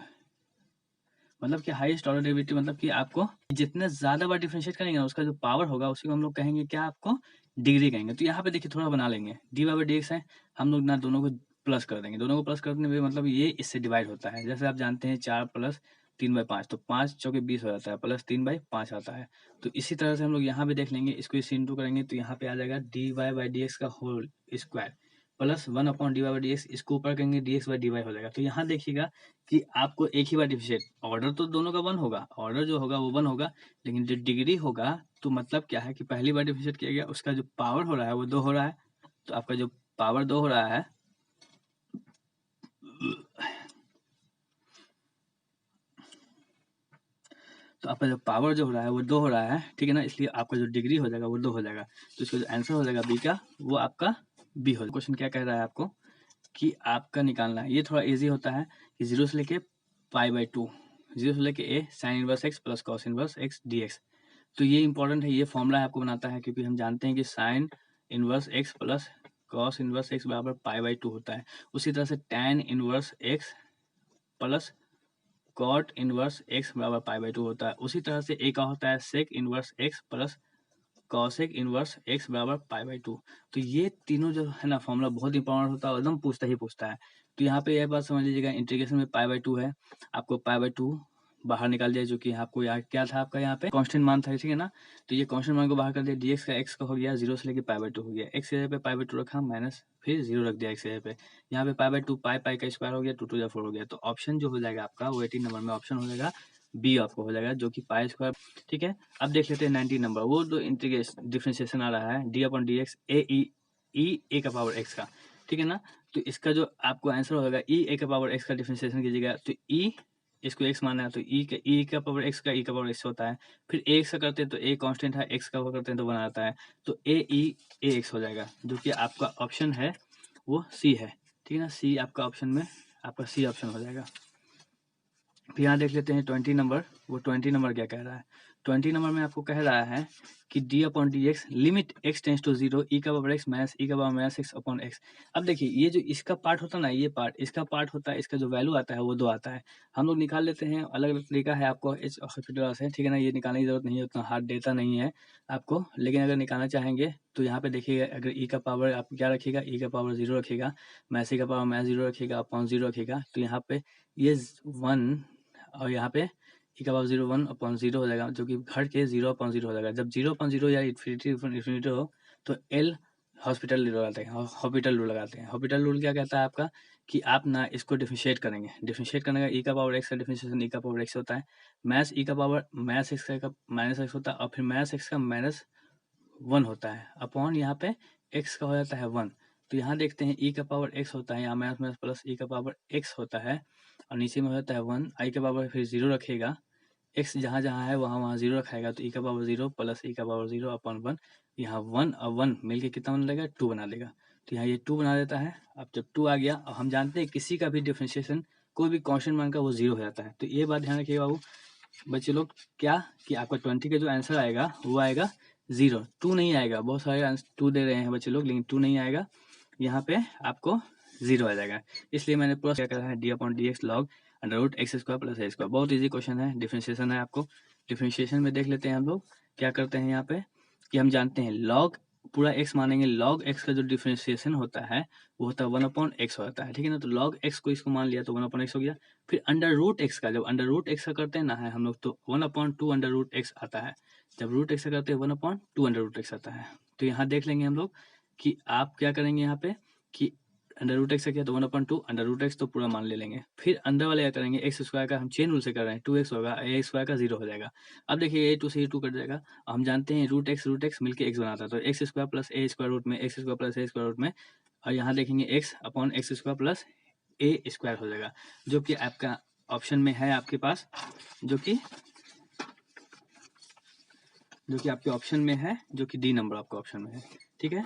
मतलब कि हाईएस्ट ऑर्डर डेरिवेटिव मतलब कि आपको जितने ज्यादा बार डिफरेंशिएट करेंगे ना उसका जो पावर होगा उसी को हम लोग कहेंगे क्या? आपको डिग्री कहेंगे। तो यहाँ पे देखिए थोड़ा बना लेंगे, डी बाई डी एक्स है, हम लोग ना दोनों को प्लस कर देंगे। दोनों को प्लस करने में मतलब ये इससे डिवाइड होता है। जैसे आप जानते हैं 4 प्लस 3/5, तो 5 चौके 20 हो जाता है, प्लस 3/5 आता है। तो इसी तरह से हम लोग यहाँ पे देख लेंगे, इसको इसी इंटू करेंगे तो यहाँ पे आ जाएगा d y by d x का whole square plus 1 d y by d x, इसको ऊपर करेंगे d x by d y हो जाएगा। तो यहाँ देखिएगा कि आपको एक ही बार डिफरेंशिएट, ऑर्डर तो दोनों का 1 होगा, ऑर्डर जो होगा वो 1 होगा, लेकिन जो डिग्री होगा तो मतलब क्या है कि पहली बार डिफरेंशिएट किया गया उसका जो पावर हो रहा है वो 2 हो रहा है। तो आपका जो पावर 2 हो रहा है तो आपका जो पावर जो हो रहा है वो 2 हो रहा है, ठीक है ना, इसलिए आपका जो डिग्री हो जाएगा वो 2 हो जाएगा। तो इसका जो आंसर हो जाएगा बी का वो आपका बी हो जाएगा। क्वेश्चन क्या कह रहा है आपको कि आपका निकालना है, ये थोड़ा इजी होता है कि 0 से लेके π/2, 0 से लेके a sin inverse x plus cos inverse x dx। तो ये इंपॉर्टेंट है, ये फॉर्मूला आपको बनाता है क्योंकि हम जानते हैं कि sin inverse x plus cos inverse x बराबर π/2 होता है। उसी तरह से tan inverse x plus cot inverse x बराबर π/2 होता है। उसी तरह से एक और होता है sec inverse x plus cosec inverse x बराबर π/2। तो ये तीनों जो है ना फॉर्मूला बहुत इंपॉर्टेंट होता है, एकदम पूछता ही पूछता है। तो यहाँ पे यह बात समझ लीजिएगा, इंटीग्रेशन में π/2 है, आपको π/2 बाहर निकाल दिया, जो कि आपको यहाँ क्या था, आपका यहाँ पे कांस्टेंट मान था, ठीक है ना। तो ये कांस्टेंट मान को बाहर कर दिया, dx का x का हो गया 0 से लेके π/2 हो गया, x की जगह पे π/2 रखा माइनस फिर 0 रख दिया x की जगह पे। यहाँ पे π/2 पाई का स्क्वायर हो गया, 2 2 4 हो गया। तो ऑप्शन जो हो जाएगा आपका वो 18 नंबर में ऑप्शन हो जाएगा बी आपको हो जाएगा, जो कि पाई स्क्वायर, ठीक है। अब देख लेते हैं 19 नंबर, वो जो इंटीग्रेशन डिफरेंशिएशन आ रहा है डी अपॉन डी एक्स ए का पावर एक्स का, ठीक है ना। तो इसका जो आपको आंसर होगा ए का पावर एक्स का डिफरेंशिएशन कीजिएगा, तो इसको x माना है तो e का पावर x का e का पावर x होता है। फिर a x का करते हैं तो a कांस्टेंट है, x का करते हैं तो 1 आता है, तो a x हो जाएगा, जो कि आपका ऑप्शन है वो सी है, ठीक है ना। सी आपका ऑप्शन में आपका सी ऑप्शन हो जाएगा। फिर यहाँ देख लेते हैं 20 नंबर, वो 20 नंबर क्या कह रहा है। 20 नंबर में आपको कह रहा है कि d upon d x limit x tends to 0 e का पावर x माइनस e का power minus x upon x। अब देखिए ये जो इसका पार्ट होता है ना, ये पार्ट इसका पार्ट होता है, इसका जो वैल्यू आता है वो 2 आता है। हम लोग निकाल लेते हैं, अलग अलग तरीका है आपको एच हॉस्पिटल से, ठीक है ना। ये निकालने की जरूरत नहीं है, उतना हार्ड डेटा नहीं है आपको, लेकिन अगर निकालना चाहेंगे तो यहाँ पे देखिएगा, अगर ई का पावर आप क्या रखिएगा, ई का पावर 0 रखिएगा, माइनस ई का पावर माइनस 0 रखिएगा, अपॉन 0 रखिएगा, तो यहाँ पे ये 1 और यहाँ पे ई का पावर 0 1/0 हो जाएगा, जो कि घट के 0/0 हो जाएगा। जब 0/0 या इन्फिनिटी हो तो एल हॉस्पिटल रूल लगाते हैं, हॉस्पिटल रूल लगाते हैं। हॉस्पिटल रूल क्या कहता है आपका कि आप ना इसको डिफरेंशिएट करेंगे, डिफरेंशिएट करने का ई का पावर एक्स का डिफरेंशिएशन ई का पावर एक्स होता है, मैथ्स ई का पावर माइनस एक्स का माइनस एक्स होता है, और फिर माइनस एक्स का माइनस 1 होता है, अपॉन यहाँ पे एक्स का हो जाता है 1। तो यहाँ देखते हैं ई का पावर एक्स होता है, यहाँ माइनस माइनस प्लस ई का पावर एक्स होता है, और नीचे में होता है 1, आई का पावर फिर 0 रखेगा, एक्स जहाँ जहाँ है वहाँ वहाँ 0 रखाएगा, तो ई का पावर 0 प्लस ई का पावर 0 अपॉन 1, यहाँ 1 और 1 मिलके कितना बना देगा, 2 बना देगा। तो यहाँ ये 2 बना देता है। अब जब 2 आ गया, और हम जानते हैं किसी का भी डिफरेंशिएशन कोई भी कांस्टेंट मान का वो 0 हो जाता है। तो ये बात ध्यान रखिएगा बाबू बच्चे लोग, क्या कि आपका 20 का जो आंसर आएगा वो आएगा 0, 2 नहीं आएगा। बहुत सारे 2 दे रहे हैं बच्चे लोग, लेकिन 2 नहीं आएगा, यहाँ पे आपको 0 आ जाएगा। इसलिए मैंने पूरा क्या करा है, d upon d x log under root x square plus a square. बहुत ईजी क्वेश्चन है, डिफरेंशिएशन है आपको। डिफरेंशिएशन में देख लेते हैं हम लोग क्या करते हैं यहाँ पे, कि हम जानते हैं लॉग पूरा x मानेंगे, लॉग x का जो डिफरेंशिएशन होता है वो होता है 1/x होता है, ठीक है ना। तो लॉग x को इसको मान लिया तो 1/x हो गया। फिर अंडर रूट एक्स का, जब अंडर रूट एक्स का करते हैं ना है हम लोग, तो 1/2 अंडर रूट एक्स आता है। जब रूट एक्स का करते हैं 1/2 अंडर रूट एक्स आता है। तो यहाँ देख लेंगे हम लोग कि आप क्या करेंगे यहाँ पे कि अंडर रूट एक्स का किया तो 1/2 अंडर रूट एक्स तो पूरा मान ले लेंगे। फिर अंदर वाले क्या करेंगे, एक्स स्क्वायर का हम चेन रूल से कर रहे हैं, 2x होगा, ए स्क्वायर का 0 हो जाएगा। अब देखिए a2 से a2 कट जाएगा, हम जानते हैं रूट एक्स मिलकर एक्स बनाता है, तो x square plus a square root में x square plus a square root में, और यहाँ देखेंगे x upon x square plus a square हो जाएगा, जो कि आपका ऑप्शन में है आपके पास, जो कि आपके ऑप्शन में है, जो कि डी नंबर आपका ऑप्शन में है। ठीक है,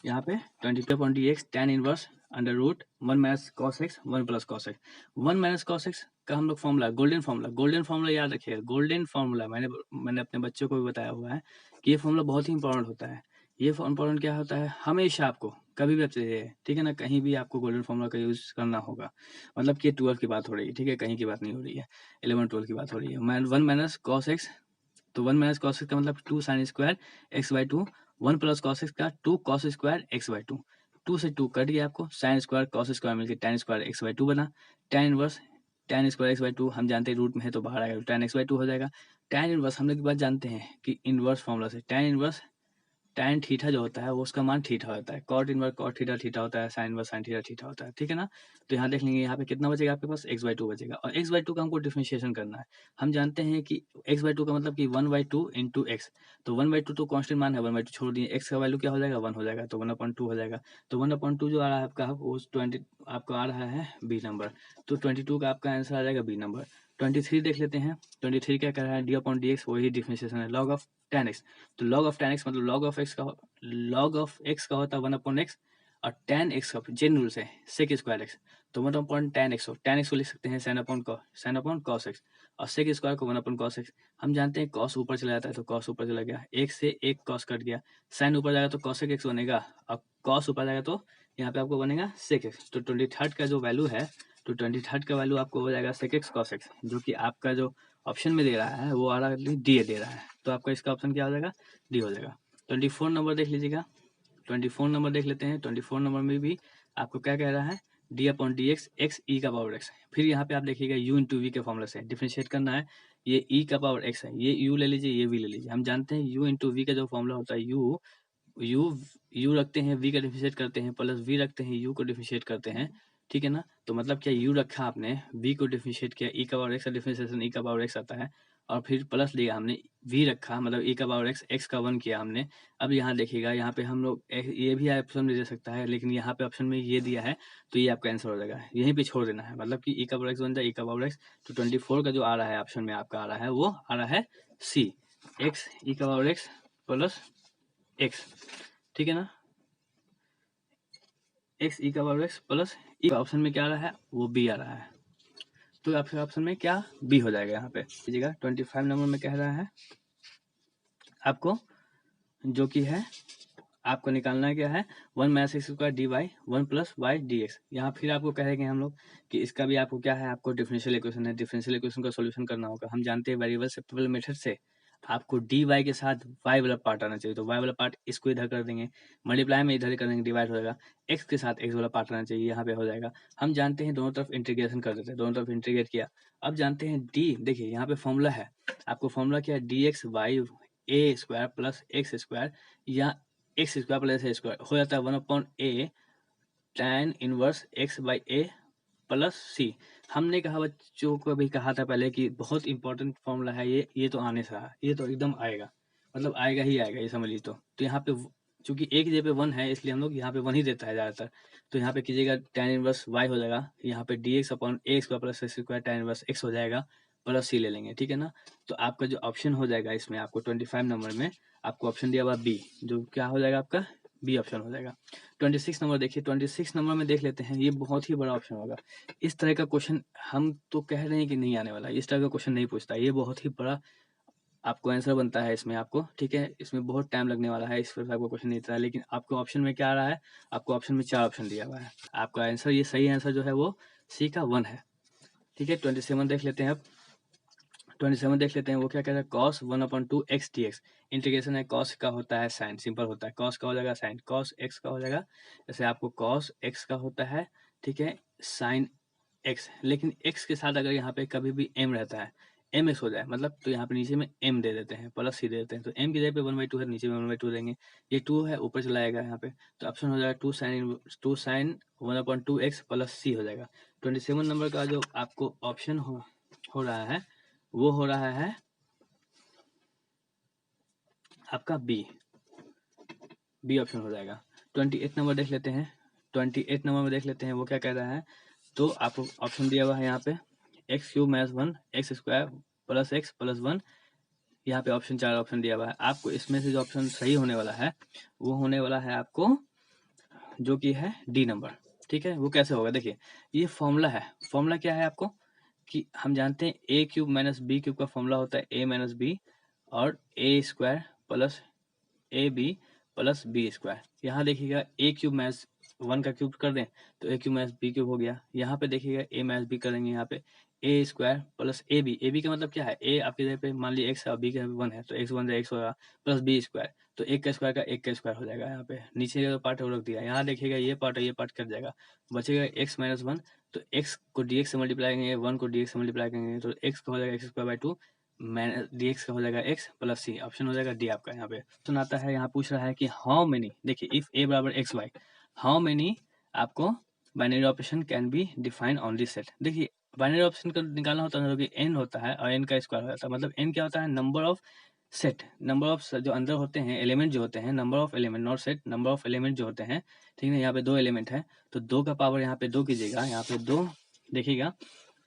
यहाँ पे 22/dx tan inverse under root 1 minus cos x 1 plus cos x. 1 minus cos x का हम लोग फॉर्मूला, गोल्डन फॉर्मूला याद रखिएगा। गोल्डन फॉर्मूला मैंने अपने बच्चों को भी बताया हुआ है कि ये फॉर्मूला बहुत ही इंपॉर्टेंट होता है। ये इंपॉर्टेंट क्या होता है, हमेशा आपको कभी भी चाहिए, ठीक है ना, कहीं भी आपको गोल्डन फॉर्मूला का यूज करना होगा। मतलब कि 12 की बात हो रही है, ठीक है, कहीं की बात नहीं हो रही है, 11-12 की बात हो रही है। 1 माइनस कॉस एक्स, तो 1 माइनस कॉस एक्स का मतलब 2 sine square x by 2, 1 plus cos x का 2 कॉस स्क्वायर एक्स बाई 2, 2 से 2 कट गया, आपको साइन स्क्वायर कॉस स्क्वायर मिलकर tan स्क्वायर एक्स बाई 2 बना। tan inverse tan square x by 2 हम जानते हैं रूट में है तो बाहर आएगा, तो tan एक्स बाई 2 हो जाएगा। tan इनवर्स हम लोग की बात जानते हैं कि इनवर्स फॉर्मूला से tan इनवर्स tan थीटा जो होता है वो उसका मान थीटा होता है, cot inverse cot theta theta होता है, sin inverse sin theta theta होता है। ठीक है ना, तो यहाँ देख लेंगे, यहाँ पे कितना बचेगा आपके पास, x बाई 2 बचेगा, और x बाई 2 का हमको डिफरेंशिएशन करना है। हम जानते हैं कि x बाई 2 का मतलब कि 1/2 इंटू एक्स, तो 1/2 तो कांस्टेंट मान है, 1/2 छोड़ दिए, x का वैल्यू क्या हो जाएगा, 1 हो जाएगा, तो 1/2 हो जाएगा। तो 1/2 जो आ रहा है आपका वो 20 आपका आ रहा है बी नंबर, तो 22 का आपका आंसर आ जाएगा बी नंबर। 23 देख लेते हैं, 23 क्या कर रहा है, d/dx वही डिफरेंशिएशन है, log ऑफ tan x। तो log ऑफ tan x मतलब log ऑफ x का होता है 1/x, और tan x का जेन रूल से sec स्क्वायर x, तो 1/tan x हो, tan x को लिख सकते हैं sin अपॉन cos x, और sec स्क्वायर को 1/cos x। हम जानते हैं cos ऊपर चला जाता है, तो cos ऊपर चला गया, एक से एक cos कट गया, sin ऊपर जाएगा तो cosec x बनेगा, और cos ऊपर जाएगा तो यहाँ पे आपको बनेगा sec x। तो 23 का जो वैल्यू है, तो 23 का वैल्यू आपको हो जाएगा sec x cos x, जो कि आपका जो ऑप्शन में दे रहा है वो आ रहा है डी दे रहा है, तो आपका इसका ऑप्शन क्या हो जाएगा, डी हो जाएगा। 24 नंबर देख लीजिएगा, 24 नंबर देख लेते हैं। 24 नंबर में भी आपको क्या कह रहा है, d/dx x e का पावर x। फिर यहाँ पे आप देखिएगा u इंटू वी के फॉर्मूला से डिफरेंशिएट करना है, ये e का पावर x है, ये u ले लीजिए, ये v ले लीजिए। हम जानते हैं u इंटू वी का जो फॉर्मूला होता है, u रखते हैं, v का डिफरेंशिएट करते हैं, प्लस v रखते हैं, u को डिफरेंशिएट करते हैं। ठीक है ना, तो मतलब क्या u रखा आपने, v को डिफरेंशिएट किया, e का पावर x का डिफरेंशिएशन e का पावर x आता है, और फिर प्लस लिया हमने, v रखा मतलब e का पावर x का 1 किया हमने। अब यहाँ देखिएगा, यहाँ पे हम लोग ये भी ऑप्शन में दे सकता है, लेकिन यहाँ पे ऑप्शन में ये दिया है, तो ये आपका आंसर हो जाएगा, यहीं पे छोड़ देना है, मतलब कि e का पावर x बन जाए e का पावर x। तो 24 का जो आ रहा है ऑप्शन में आपका आ रहा है, वो आ रहा है सी, x e का पावर x प्लस x। ठीक है ना, x e का power x plus e option में क्या आ रहा है, वो b आ रहा है, तो आपके ऑप्शन में क्या बी हो जाएगा। यहाँ पे लीजिएगा 25 नंबर में कह रहा है आपको, जो कि है आपको निकालना है क्या है, 1 minus x square d y 1 plus y d x. यहाँ फिर आपको कहेंगे हम लोग कि इसका भी आपको क्या है, आपको डिफरेंशियल इक्वेशन है, डिफरेंशियल इक्वेशन का सॉल्यूशन करना होगा। हम जानते हैं वेरिएबल सेपरेबल मेथड से आपको डी वाई के साथ वाई वाला पार्ट आना चाहिए, तो वाई वाला पार्ट इसको इधर कर देंगे, मल्टीप्लाई में इधर कर देंगे, डिवाइड हो जाएगा, एक्स के साथ एक्स वाला पार्ट आना चाहिए, यहाँ पे हो जाएगा। हम जानते हैं दोनों तरफ इंटीग्रेशन कर देते हैं, दोनों तरफ इंटीग्रेट किया। अब जानते हैं डी, देखिए यहाँ पे फॉर्मूला है, आपको फॉर्मूला क्या है, d x y a square plus x square, या x square plus a square हो जाता है 1/a tan inverse x by a plus c. हमने कहा बच्चों को भी कहा था पहले कि बहुत इंपॉर्टेंट फॉर्मूला है ये तो आने से रहा, ये तो एकदम आएगा, मतलब आएगा ही आएगा, ये समझ लीजिए। तो यहाँ पे चूंकि एक जगह पे 1 है, इसलिए हम लोग यहाँ पे 1 ही देता है ज़्यादातर, तो यहाँ पे कीजिएगा tan इनवर्स y हो जाएगा, यहाँ पे dx upon a square plus x square tan inverse x हो जाएगा, प्लस सी ले लेंगे। ठीक है ना, तो आपका जो ऑप्शन हो जाएगा इसमें, आपको 25 नंबर में आपको ऑप्शन दिया हुआ बी, जो क्या हो जाएगा आपका बी ऑप्शन हो जाएगा। 26 नंबर देखिए, 26 नंबर में देख लेते हैं, ये बहुत ही बड़ा ऑप्शन होगा। इस तरह का क्वेश्चन हम तो कह रहे हैं कि नहीं आने वाला, इस तरह का क्वेश्चन नहीं पूछता, ये बहुत ही बड़ा आपको आंसर बनता है इसमें आपको। ठीक है, इसमें बहुत टाइम लगने वाला है, इस पर आपको क्वेश्चन नहीं आता है, लेकिन आपको ऑप्शन में क्या आ रहा है, आपको ऑप्शन में 4 ऑप्शन दिया हुआ है, आपका आंसर, ये सही आंसर जो है वो सी का 1 है। ठीक है, 27 देख लेते हैं अब, 27 देख लेते हैं, वो क्या कह रहा है, cos 1/2 x dx। इंटीग्रेशन है, cos का होता है sin, सिंपल होता है, cos का हो जाएगा sin, cos x का हो जाएगा, जैसे आपको cos x का होता है, ठीक है, sin x, लेकिन x के साथ अगर यहाँ पे कभी भी m रहता है, mx हो जाए मतलब, तो यहाँ पे नीचे में m दे देते हैं, प्लस सी दे देते हैं, तो m की जगह पे 1/2 है, नीचे में 1/2 देंगे, ये 2 है ऊपर चला जाएगा यहाँ पे, तो ऑप्शन हो जाएगा 2 sin 1/2 x प्लस सी हो जाएगा। 27 नंबर का जो आपको ऑप्शन हो रहा है, वो हो रहा है आपका बी ऑप्शन हो जाएगा। 28 नंबर देख लेते हैं, 28 नंबर में देख लेते हैं, वो क्या कह रहा है, तो आपको ऑप्शन दिया हुआ है यहाँ पे x cube minus 1 x square plus x plus 1, यहाँ पे ऑप्शन 4 ऑप्शन दिया हुआ है। आपको इसमें से जो ऑप्शन सही होने वाला है वो होने वाला है आपको जो कि है डी नंबर, ठीक है। वो कैसे होगा, देखिए ये फॉर्मूला है। फॉर्मूला क्या है आपको कि हम जानते हैं a cube minus b cube का फॉर्मूला होता है ए माइनस बी और a square plus a b plus b square. यहाँ देखिएगा ए क्यूब माइनस 1 का क्यूब कर दें तो ए क्यूब माइनस बी क्यूब हो गया। यहाँ पे देखिएगा ए माइनस बी करेंगे, यहाँ पे ए स्क्वायर प्लस ए बी का मतलब क्या है, ए आपकी जगह पे मान लीजिए एक्स है और बी का 1 है तो एक्स 1 एक्स होगा प्लस बी स्क्वायर, तो एक का स्क्वायर हो जाएगा। यहाँ पे नीचे का जो पार्ट है वो रख दिया। यहाँ देखिएगा ये पार्ट है, ये पार्ट कट जाएगा, बचेगा एक्स माइनस 1, तो एक्स को डी एक्स से मल्टीप्लाई करेंगे, 1 को डी एक्स से मल्टीप्लाई करेंगे तो एक्स का हो जाएगा x square by 2 D x का हो जाएगा एक्स प्लस सी। ऑप्शन हो जाएगा डी आपका। यहाँ पे सुन आता है, यहाँ पूछ रहा है कि हाउ मेनी, देखिए इफ ए बराबर एक्स वाई, हाउ मेनी आपको binary operation can be define on this set. देखिए बाइनरी ऑपरेशन का निकालना होता है जो कि एन होता है और एन का स्क्वायर हो जाता है। मतलब एन क्या होता है, number of set, number of जो अंदर होते हैं एलिमेंट जो होते हैं, number of element not set, number of element जो होते हैं, ठीक है। यहाँ पे 2 एलिमेंट है तो 2 का पावर यहाँ पे 2 कीजिएगा, यहाँ पे 2 देखिएगा,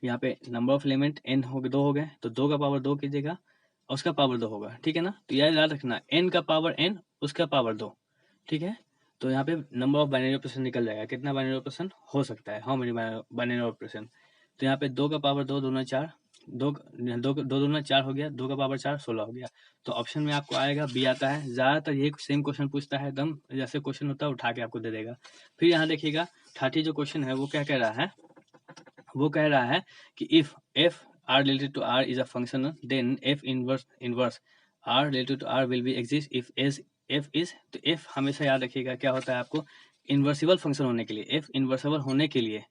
यहाँ पे नंबर ऑफ एलिमेंट एन हो गए 2 हो गए तो 2 का पावर 2 कीजिएगा और उसका पावर 2 होगा, ठीक है ना। तो यह याद रखना, एन का पावर एन उसका पावर 2, ठीक है। तो यहाँ पे नंबर ऑफ बाइनरी ऑपरेशन निकल जाएगा, कितना बाइनरी ऑपरेशन हो सकता है, हाउ मेनी बाइनरी ऑपरेशन। तो यहाँ पे 2 का पावर 2 दूना 4, 2 2 दूना 4 हो गया, 2 का पावर 4 16 हो गया। तो ऑप्शन में आपको आएगा बी आता है। ज़्यादातर ये सेम क्वेश्चन पूछता है, एकदम जैसे क्वेश्चन होता है उठा के आपको दे देगा। फिर यहाँ देखिएगा 30 जो क्वेश्चन है वो क्या कह रहा है, वो कह रहा है कि if f r related to r is a function then f inverse r related to r will be exist if as f is. तो एफ हमेशा याद रखिएगा क्या होता है आपको, इन्वर्सिबल फंक्शन होने के लिए, एफ इन्वर्सिबल होने के लिए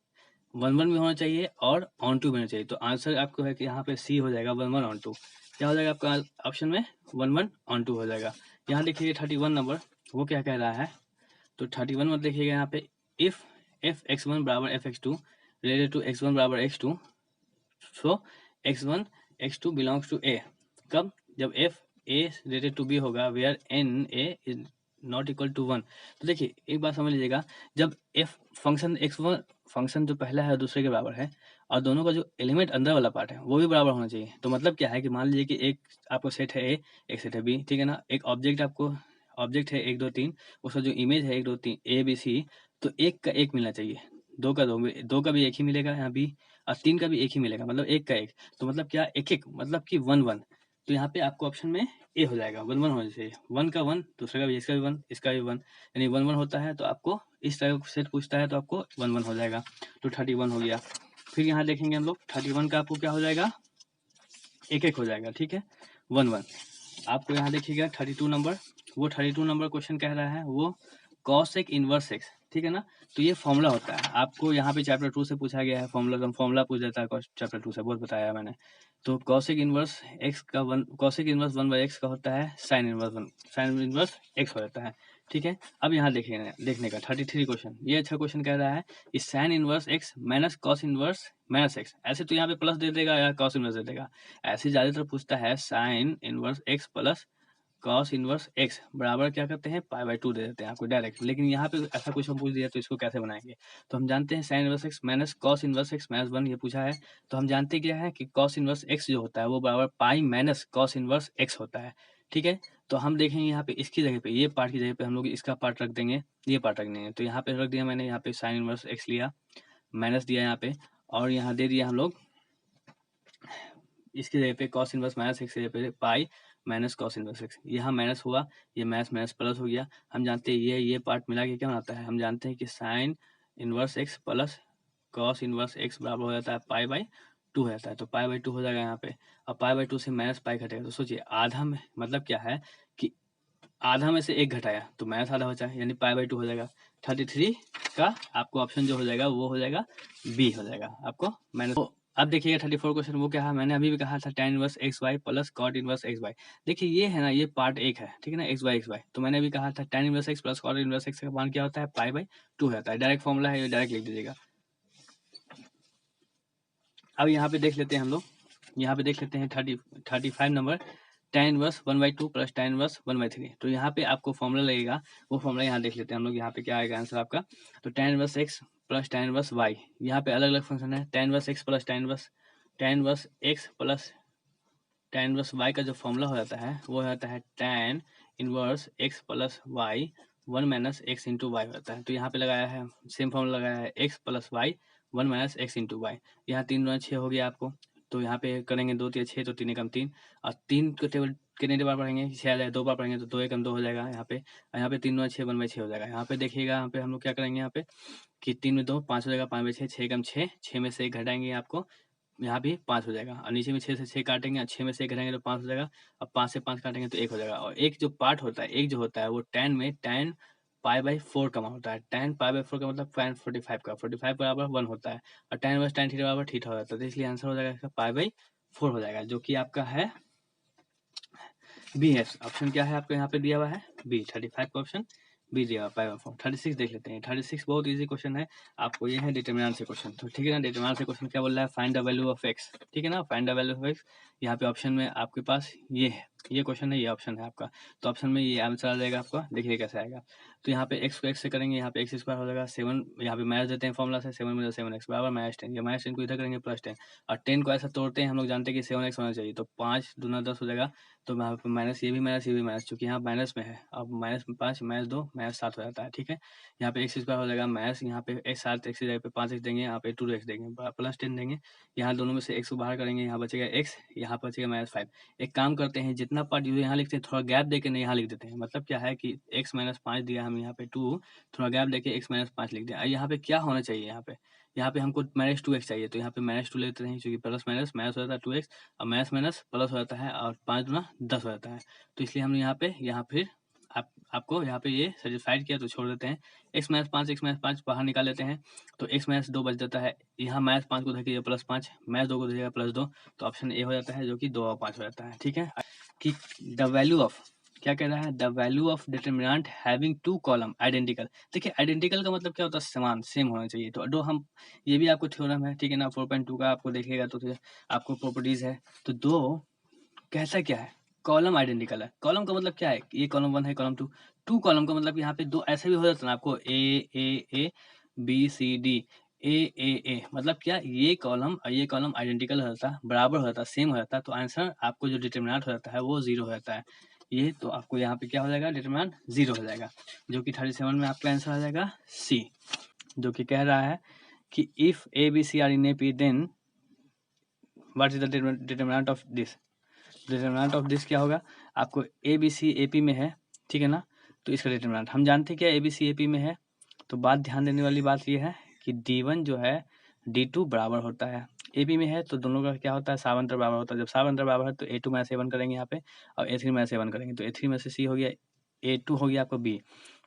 1 1 भी होना चाहिए और ऑन टू भी होना चाहिए। तो आंसर आपको है कि यहाँ पे सी हो जाएगा 1 1 ऑन टू। क्या हो जाएगा आपका ऑप्शन में 1 1 ऑन टू हो जाएगा। यहाँ देखिए 31 नंबर वो क्या कह रहा है, तो 31 में देखिएगा यहाँ पे इफ एफ एक्स 1 बराबर F x 2 related to x1 बराबर x2, so x1 x2 belongs to a। कब, जब f a related to b होगा where n a is not equal to 1। तो देखिए एक बात समझ लीजिएगा, जब f फंक्शन x1 फंक्शन जो पहला है दूसरे के बराबर है और दोनों का जो एलिमेंट अंदर वाला पार्ट है वो भी बराबर होना चाहिए। तो मतलब क्या है कि मान लीजिए कि एक आपको सेट है a, एक सेट है b, ठीक है ना। एक ऑब्जेक्ट आपको ऑब्जेक्ट है 1 2 3, उसका जो इमेज है 1 2 3 a b c, तो एक का एक मिलना चाहिए, 2 का 2, 2 का भी एक ही मिलेगा यहाँ बी और 3 का भी एक ही मिलेगा, मतलब एक का एक। तो मतलब क्या, एक एक मतलब कि 1 1। तो यहाँ पे आपको ऑप्शन में ए हो जाएगा, 1 1 होना चाहिए, 1 का 1 दूसरे का भी, इसका भी 1 इसका भी 1, यानी 1 1 होता है। तो आपको इस तरह का सेट पूछता है तो आपको 1 1 हो जाएगा। तो 31 हो गया। फिर यहाँ देखेंगे हम लोग 31 का आपको क्या हो जाएगा, एक एक हो जाएगा, ठीक है 1 1। आपको यहाँ देखिएगा 32 नंबर, वो 32 नंबर क्वेश्चन कह रहा है वो कॉसेक इनवर्स एक्स, ठीक है ना। तो ये फॉर्मूला होता है, आपको यहाँ पे चैप्टर 2 से पूछा गया है फॉर्मूला, तो फॉर्मूला पूछ देता है चैप्टर 2 से, बहुत बताया है मैंने। तो कॉसेक इनवर्स एक्स का 1, कॉसेक इनवर्स 1/x का होता है sine inverse 1, sine inverse x हो जाता है, ठीक है। अब यहाँ देखने का 33 क्वेश्चन, ये अच्छा क्वेश्चन कह रहा है कि sine inverse x minus cos inverse minus x. ऐसे तो यहाँ पे प्लस दे देगा या कॉस इनवर्स दे देगा, ऐसे ज्यादातर पूछता है sine inverse x plus cos inverse x बराबर क्या करते हैं π/2 दे देते हैं आपको डायरेक्ट। लेकिन यहाँ पे ऐसा क्वेश्चन पूछ दिया तो इसको कैसे बनाएंगे, तो हम जानते हैं sine inverse x minus cos inverse x minus 1 ये पूछा है। तो हम जानते क्या है कि कॉस इनवर्स एक्स जो होता है वो बराबर pi minus cos inverse x होता है, ठीक है। तो हम देखेंगे यहाँ पे इसकी जगह पे, ये पार्ट की जगह पे हम लोग इसका पार्ट रख देंगे, ये पार्ट रख देंगे। तो यहाँ पे रख दिया मैंने, यहाँ पे साइन इनवर्स एक्स लिया, माइनस दिया यहाँ पे, और यहाँ दे दिया हम लोग इसकी जगह पे कॉस इनवर्स माइनस एक्स की जगह पे pi minus cos inverse x, यहाँ माइनस हुआ, ये माइनस माइनस प्लस हो गया। हम जानते हैं ये पार्ट मिला के क्या बनाता है, हम जानते हैं कि sine inverse x plus cos inverse x बराबर हो जाता है π/2 हो जाता है। तो π/2 हो जाएगा यहाँ पे, और π/2 से माइनस पाई घटेगा। तो सोचिए आधा में मतलब क्या है कि आधा में से एक घटाया तो माइनस आधा बचा, यानी π/2 हो जाएगा। 33 का आपको ऑप्शन जो हो जाएगा वो हो जाएगा बी हो जाएगा आपको माइनस। अब देखिएगा 34 क्वेश्चन वो क्या है, मैंने अभी भी कहा था tan inverse x y plus cot inverse x y. देखिए ये है ना, ये पार्ट एक है, ठीक है ना, एक्स वाई। तो मैंने अभी कहा था tan inverse x plus cot inverse x का मान क्या होता है π/2 होता है। डायरेक्ट फॉर्मूला है, डायरेक्ट लिख दीजिएगा। अब यहाँ पे देख लेते हैं हम लोग, यहाँ पे देख लेते हैं 35 number tan inverse 1/2 plus tan inverse 1/3। तो यहाँ पे आपको फॉर्मूला लगेगा, वो फॉर्मूला यहाँ देख लेते हैं हम लोग। यहाँ पे क्या आएगा आंसर आपका, तो tan inverse x plus tan inverse y, यहाँ पे अलग अलग फंक्शन है। tan inverse x plus tan inverse x plus tan inverse y का जो फॉर्मूला हो जाता है वो हो जाता है tan inverse x plus y 1 minus x into y होता है। तो यहाँ पे लगाया है सेम फॉर्मूला लगाया है x plus y 1 minus x into y. यहाँ 3 गुना 6 हो गया आपको, तो यहाँ पे करेंगे 2 3 6, तो 3 एकम 3, और 3 को टेबल कितने बार पढ़ेंगे, 6 आ जाएगा, 2 बार पढ़ेंगे तो 2 एकम 2 हो जाएगा यहाँ पे। यहाँ पे 3 गुना 6 1/6 हो जाएगा। यहाँ पे देखिएगा, यहाँ पे हम लोग क्या करेंगे, यहाँ पे कि 3 में 2 5 हो जाएगा, 5/6, 6 एकम 6, 6 में से 1 घटाएंगे आपको, यहाँ भी 5 हो जाएगा, और नीचे में 6 से 6 काटेंगे और 6 में से 1 घटाएंगे तो 5 हो जाएगा, अब 5 से 5 काटेंगे तो 1 हो जाएगा। और एक जो पार्ट होता है, एक जो होता है वो tan में tan π/4 का मान होता है। tan π/4 का मतलब tan 45 का, 45 बराबर 1 होता है, और tan इनवर्स tan थीटा बराबर थीटा हो जाता है। तो इसलिए आंसर हो जाएगा इसका π/4 हो जाएगा, जो कि आपका है बी है। ऑप्शन क्या है आपको यहाँ पे दिया हुआ है, बी। 35 का ऑप्शन बी दिया हुआ, π/4। 36 देख लेते हैं। 36 बहुत इजी क्वेश्चन है, आपको ये है डिटरमिनेंट से क्वेश्चन। तो ठीक है ना, डिटरमिनेंट से क्वेश्चन क्या बोल रहा है, find the value of x. ठीक है ना, find the value of x. यहाँ पे ऑप्शन में आपके पास ये है, ये क्वेश्चन है, ये ऑप्शन है आपका। तो ऑप्शन में ये आंसर आ जाएगा आपका, देखिए कैसे आएगा। तो यहाँ पे एक्स को एक्स से करेंगे, यहाँ पे एक्स स्क्वायर हो जाएगा 7, यहाँ पे माइनस देते हैं फॉर्मुला से, 7 में 7x बराबर -10, ये -10 को इधर करेंगे +10, और 10 को ऐसा तोड़ते हैं हम लोग, जानते हैं कि 7x होना चाहिए, तो 5 दूना 10 हो जाएगा। तो यहाँ पे माइनस, ये भी माइनस, ये भी माइनस, चूंकि यहाँ माइनस में है, अब माइनस में 5 -2 -7 हो जाता है। ठीक है, यहाँ पे एक्स स्क्वायर हो जाएगा माइनस, यहाँ पे एक्स 7 एक्स की जगह पे 5x देंगे, यहाँ पे 2x देंगे, +10 देंगे। यहाँ दोनों में से x को बाहर करेंगे, यहाँ बचेगा x, यहाँ बचेगा -5। एक काम करते हैं, जितना पार्ट जो यहाँ लिखते हैं थोड़ा गैप देके नहीं यहाँ लिख देते हैं। मतलब क्या है कि x -5 दिया हम यहाँ पे 2, थोड़ा गैप देके x -5 लिख दिया। यहाँ पे क्या होना चाहिए, यहाँ पे हमको -2x चाहिए, तो यहाँ पे -2 लेते हैं, क्योंकि प्लस माइनस माइनस हो जाता है 2x, और माइनस माइनस प्लस हो जाता है, और 5 गुना 10 हो जाता है। तो इसलिए हम यहाँ फिर आपको यहाँ पे ये सेटिस्फाइड किया, तो छोड़ देते हैं। x -5 बाहर निकाल लेते हैं, तो x -2 बच जाता है। यहाँ -5 को देखिए +5, -2 को देखिएगा +2, तो ऑप्शन ए हो जाता है, जो कि 2 और 5 हो जाता है। ठीक है, कि द वैल्यू ऑफ, क्या कह रहा है, the value of determinant having 2 column identical. देखिए आइडेंटिकल का मतलब क्या होता है, समान, सेम होना चाहिए। तो दो हम, ये भी आपको थ्योरम है, ठीक है ना, 4.2 का आपको देखिएगा तो आपको प्रॉपर्टीज है। तो दो कैसा क्या है, कॉलम आइडेंटिकल है। कॉलम का मतलब क्या है, ये कॉलम 1 है, कॉलम 2, 2 कॉलम का मतलब यहाँ पे दो ऐसे भी हो जाता है ना आपको, ए बी सी डी, ए मतलब क्या, ये कॉलम और ये कॉलम आइडेंटिकल हो जाता है, बराबर हो जाता है, सेम हो जाता है, तो आंसर आपको जो डिटरमिनेंट हो जाता है वो 0 हो जाता है। ये तो आपको यहाँ पे क्या हो जाएगा, डिटरमिनेंट 0 हो जाएगा, जो कि 37 में आपका आंसर आ जाएगा सी, जो कि कह रहा है कि if a b c are in a p, then what is the determinant of this. Determinant of this क्या होगा, आपको ए बी सी ए पी में है, ठीक है ना, तो इसका डिटरमिनेंट हम जानते हैं क्या, ए बी सी ए पी में है। तो बात ध्यान देने वाली बात ये है कि D1 जो है D2 बराबर होता है, ए बी में है तो दोनों का क्या होता है, सावंतर बराबर होता है। जब सावंतर बराबर है तो A2 में से 1 करेंगे यहाँ पे, और A3 में से 1 करेंगे, तो A3 में से C हो गया, A2 हो गया आपका B।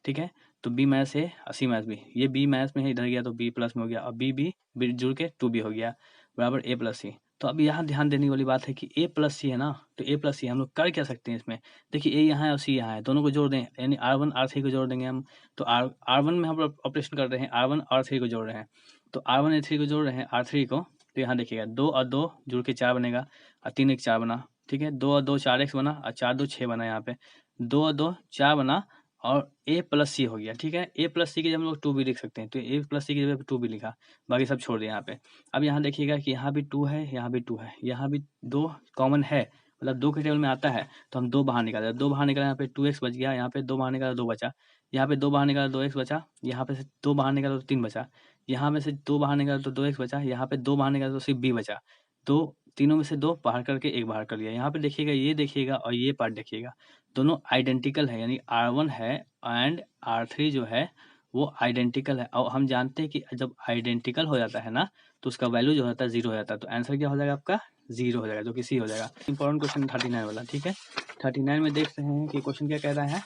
ठीक है, तो B माइनस A और C माइनस B, ये B माइनस में है, इधर गया तो B प्लस में हो गया, और B जुड़ के 2B हो गया, बराबर A प्लस C। तो अब यहाँ ध्यान देने वाली बात है कि A प्लस सी है ना, तो A प्लस सी हम लोग कर क्या सकते हैं इसमें, देखिए A यहाँ है और C यहाँ है, दोनों को जोड़ दें, यानी R1 R3 को जोड़ देंगे हम। तो R1 में हम ऑपरेशन कर रहे हैं, R1 R3 को जोड़ रहे हैं, तो R1 A3 को जोड़ रहे हैं R3 को, तो यहाँ देखिएगा 2 और 2 जुड़ के 4 बनेगा, और 3 1 4 बना, ठीक है, 2 और 2 4x बना, और 4 2 6 बना, यहाँ पे 2 और 2 4 बना, और A प्लस सी हो गया। ठीक है, A प्लस सी की जगह हम लोग 2B लिख सकते हैं, तो A प्लस सी की जगह 2B लिखा, बाकी सब छोड़ दिया यहाँ पे। अब यहाँ देखिएगा कि यहाँ भी 2 है, यहाँ भी 2 है, यहाँ भी 2 कॉमन है, मतलब 2 के टेबल में आता है, तो हम 2 बाहर निकाले, 2 बाहर निकाला, यहाँ पे 2x बच गया, यहाँ पे 2 बाहर निकाला 2 बचा, यहाँ पे 2 बाहर निकाला 2x बचा, यहाँ पे से 2 बाहर निकाला तो 3 बचा, यहाँ में से 2 बाहर निकाला तो 2x बचा, यहाँ पे 2 बाहर निकाला तो सिर्फ b बचा। तो तीनों में से 2 बाहर करके 1 बाहर कर लिया। यहाँ पे देखिएगा, ये देखिएगा और ये पार्ट देखिएगा, दोनों आइडेंटिकल है, यानी R1 है एंड R3 जो है वो आइडेंटिकल है। और हम जानते हैं कि जब आइडेंटिकल हो जाता है ना, तो उसका वैल्यू जो होता है 0 हो जाता है, तो आंसर क्या हो जाएगा आपका 0 हो जाएगा, जो कि सी हो जाएगा। इंपॉर्टेंट क्वेश्चन 39 वाला, ठीक है। 39 में देख रहे हैं कि क्वेश्चन क्या कह रहा है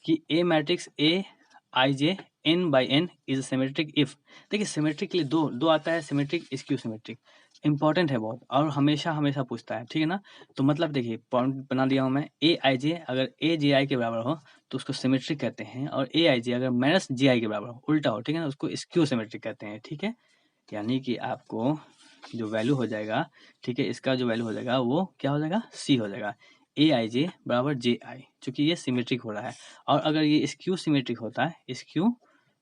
कि a matrix a i j n by n is symmetric if. देखिए सिमेट्रिक के लिए दो आता है, सिमेट्रिक स्क्यू सिमेट्रिक, इंपॉर्टेंट है बहुत, और हमेशा हमेशा पूछता है, ठीक है ना। तो मतलब देखिए पॉइंट बना दिया हूँ मैं, ए आई जे अगर ए जे आई के बराबर हो तो उसको सिमेट्रिक कहते हैं, और ए आई जे अगर माइनस जे आई के बराबर हो, उल्टा हो, ठीक है ना, उसको स्क्यू सिमेट्रिक कहते हैं। ठीक है, यानी कि आपको जो वैल्यू हो जाएगा, ठीक है, इसका जो वैल्यू हो जाएगा वो क्या हो जाएगा, सी हो जाएगा। AIJ बराबर JI, चूंकि ये सिमेट्रिक हो रहा है। और अगर ये स्क्यू सिमेट्रिक होता है, स्क्यू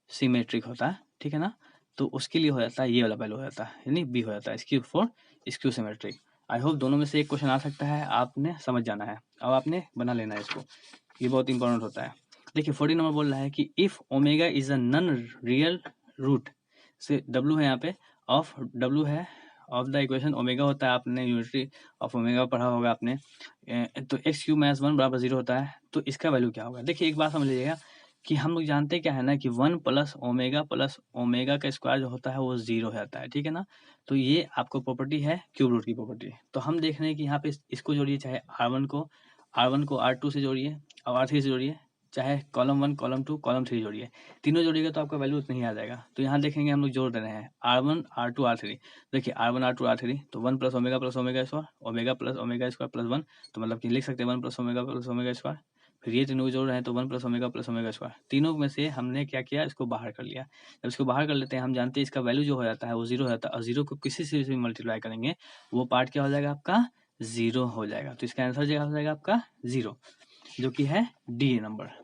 सिमेट्रिक होता है, ठीक है ना, तो उसके लिए हो जाता है ये वाला वैल्यू हो जाता है, यानी B हो जाता है, skew for skew symmetric. I hope दोनों में से एक क्वेश्चन आ सकता है, आपने समझ जाना है और आपने बना लेना है इसको, ये बहुत इंपॉर्टेंट होता है। देखिए 40 नंबर बोल रहा है कि if omega is a non real root से W है यहाँ पे, ऑफ W है ऑफ द इक्वेशन ओमेगा होता है, आपने यूनिटी ऑफ ओमेगा पढ़ा होगा आपने, तो एक्स क्यू माइनस 1 बराबर 0 होता है, तो इसका वैल्यू क्या होगा। देखिए एक बात समझ लीजिएगा कि हम लोग जानते क्या है ना कि 1 प्लस ओमेगा का स्क्वायर जो होता है वो 0 हो जाता है, ठीक है ना। तो ये आपको प्रॉपर्टी है क्यूब रूट की प्रॉपर्टी। तो हम देख रहे हैं कि यहाँ पे इसको जोड़िए, चाहे R1 को R2 से जोड़िए और R3 से जोड़िए, चाहे कॉलम 1 कॉलम 2 कॉलम 3 जोड़िए, तीनों जोड़िएगा तो आपका वैल्यू उतना ही आ जाएगा। तो यहाँ देखेंगे हम लोग जोड़ रहे हैं R1 R2 R3, देखिए R1 R2 R3, तो 1 plus omega square, omega plus omega square plus 1, तो मतलब कि लिख सकते हैं 1 प्लस ओमेगा स्क्वायर। फिर ये तीनों को जोड़ रहे हैं तो 1 प्लस ओमेगा स्क्वायर। तीनों में से हमने क्या किया, इसको बाहर कर लिया। जब इसको बाहर कर लेते हैं, हम जानते हैं इसका वैल्यू जो हो जाता है वो 0 हो जाता है, और 0 को किसी से भी मल्टीप्लाई करेंगे वो पार्ट क्या हो जाएगा आपका, 0 हो जाएगा। तो इसका आंसर जो हो जाएगा आपका 0, जो कि है D नंबर।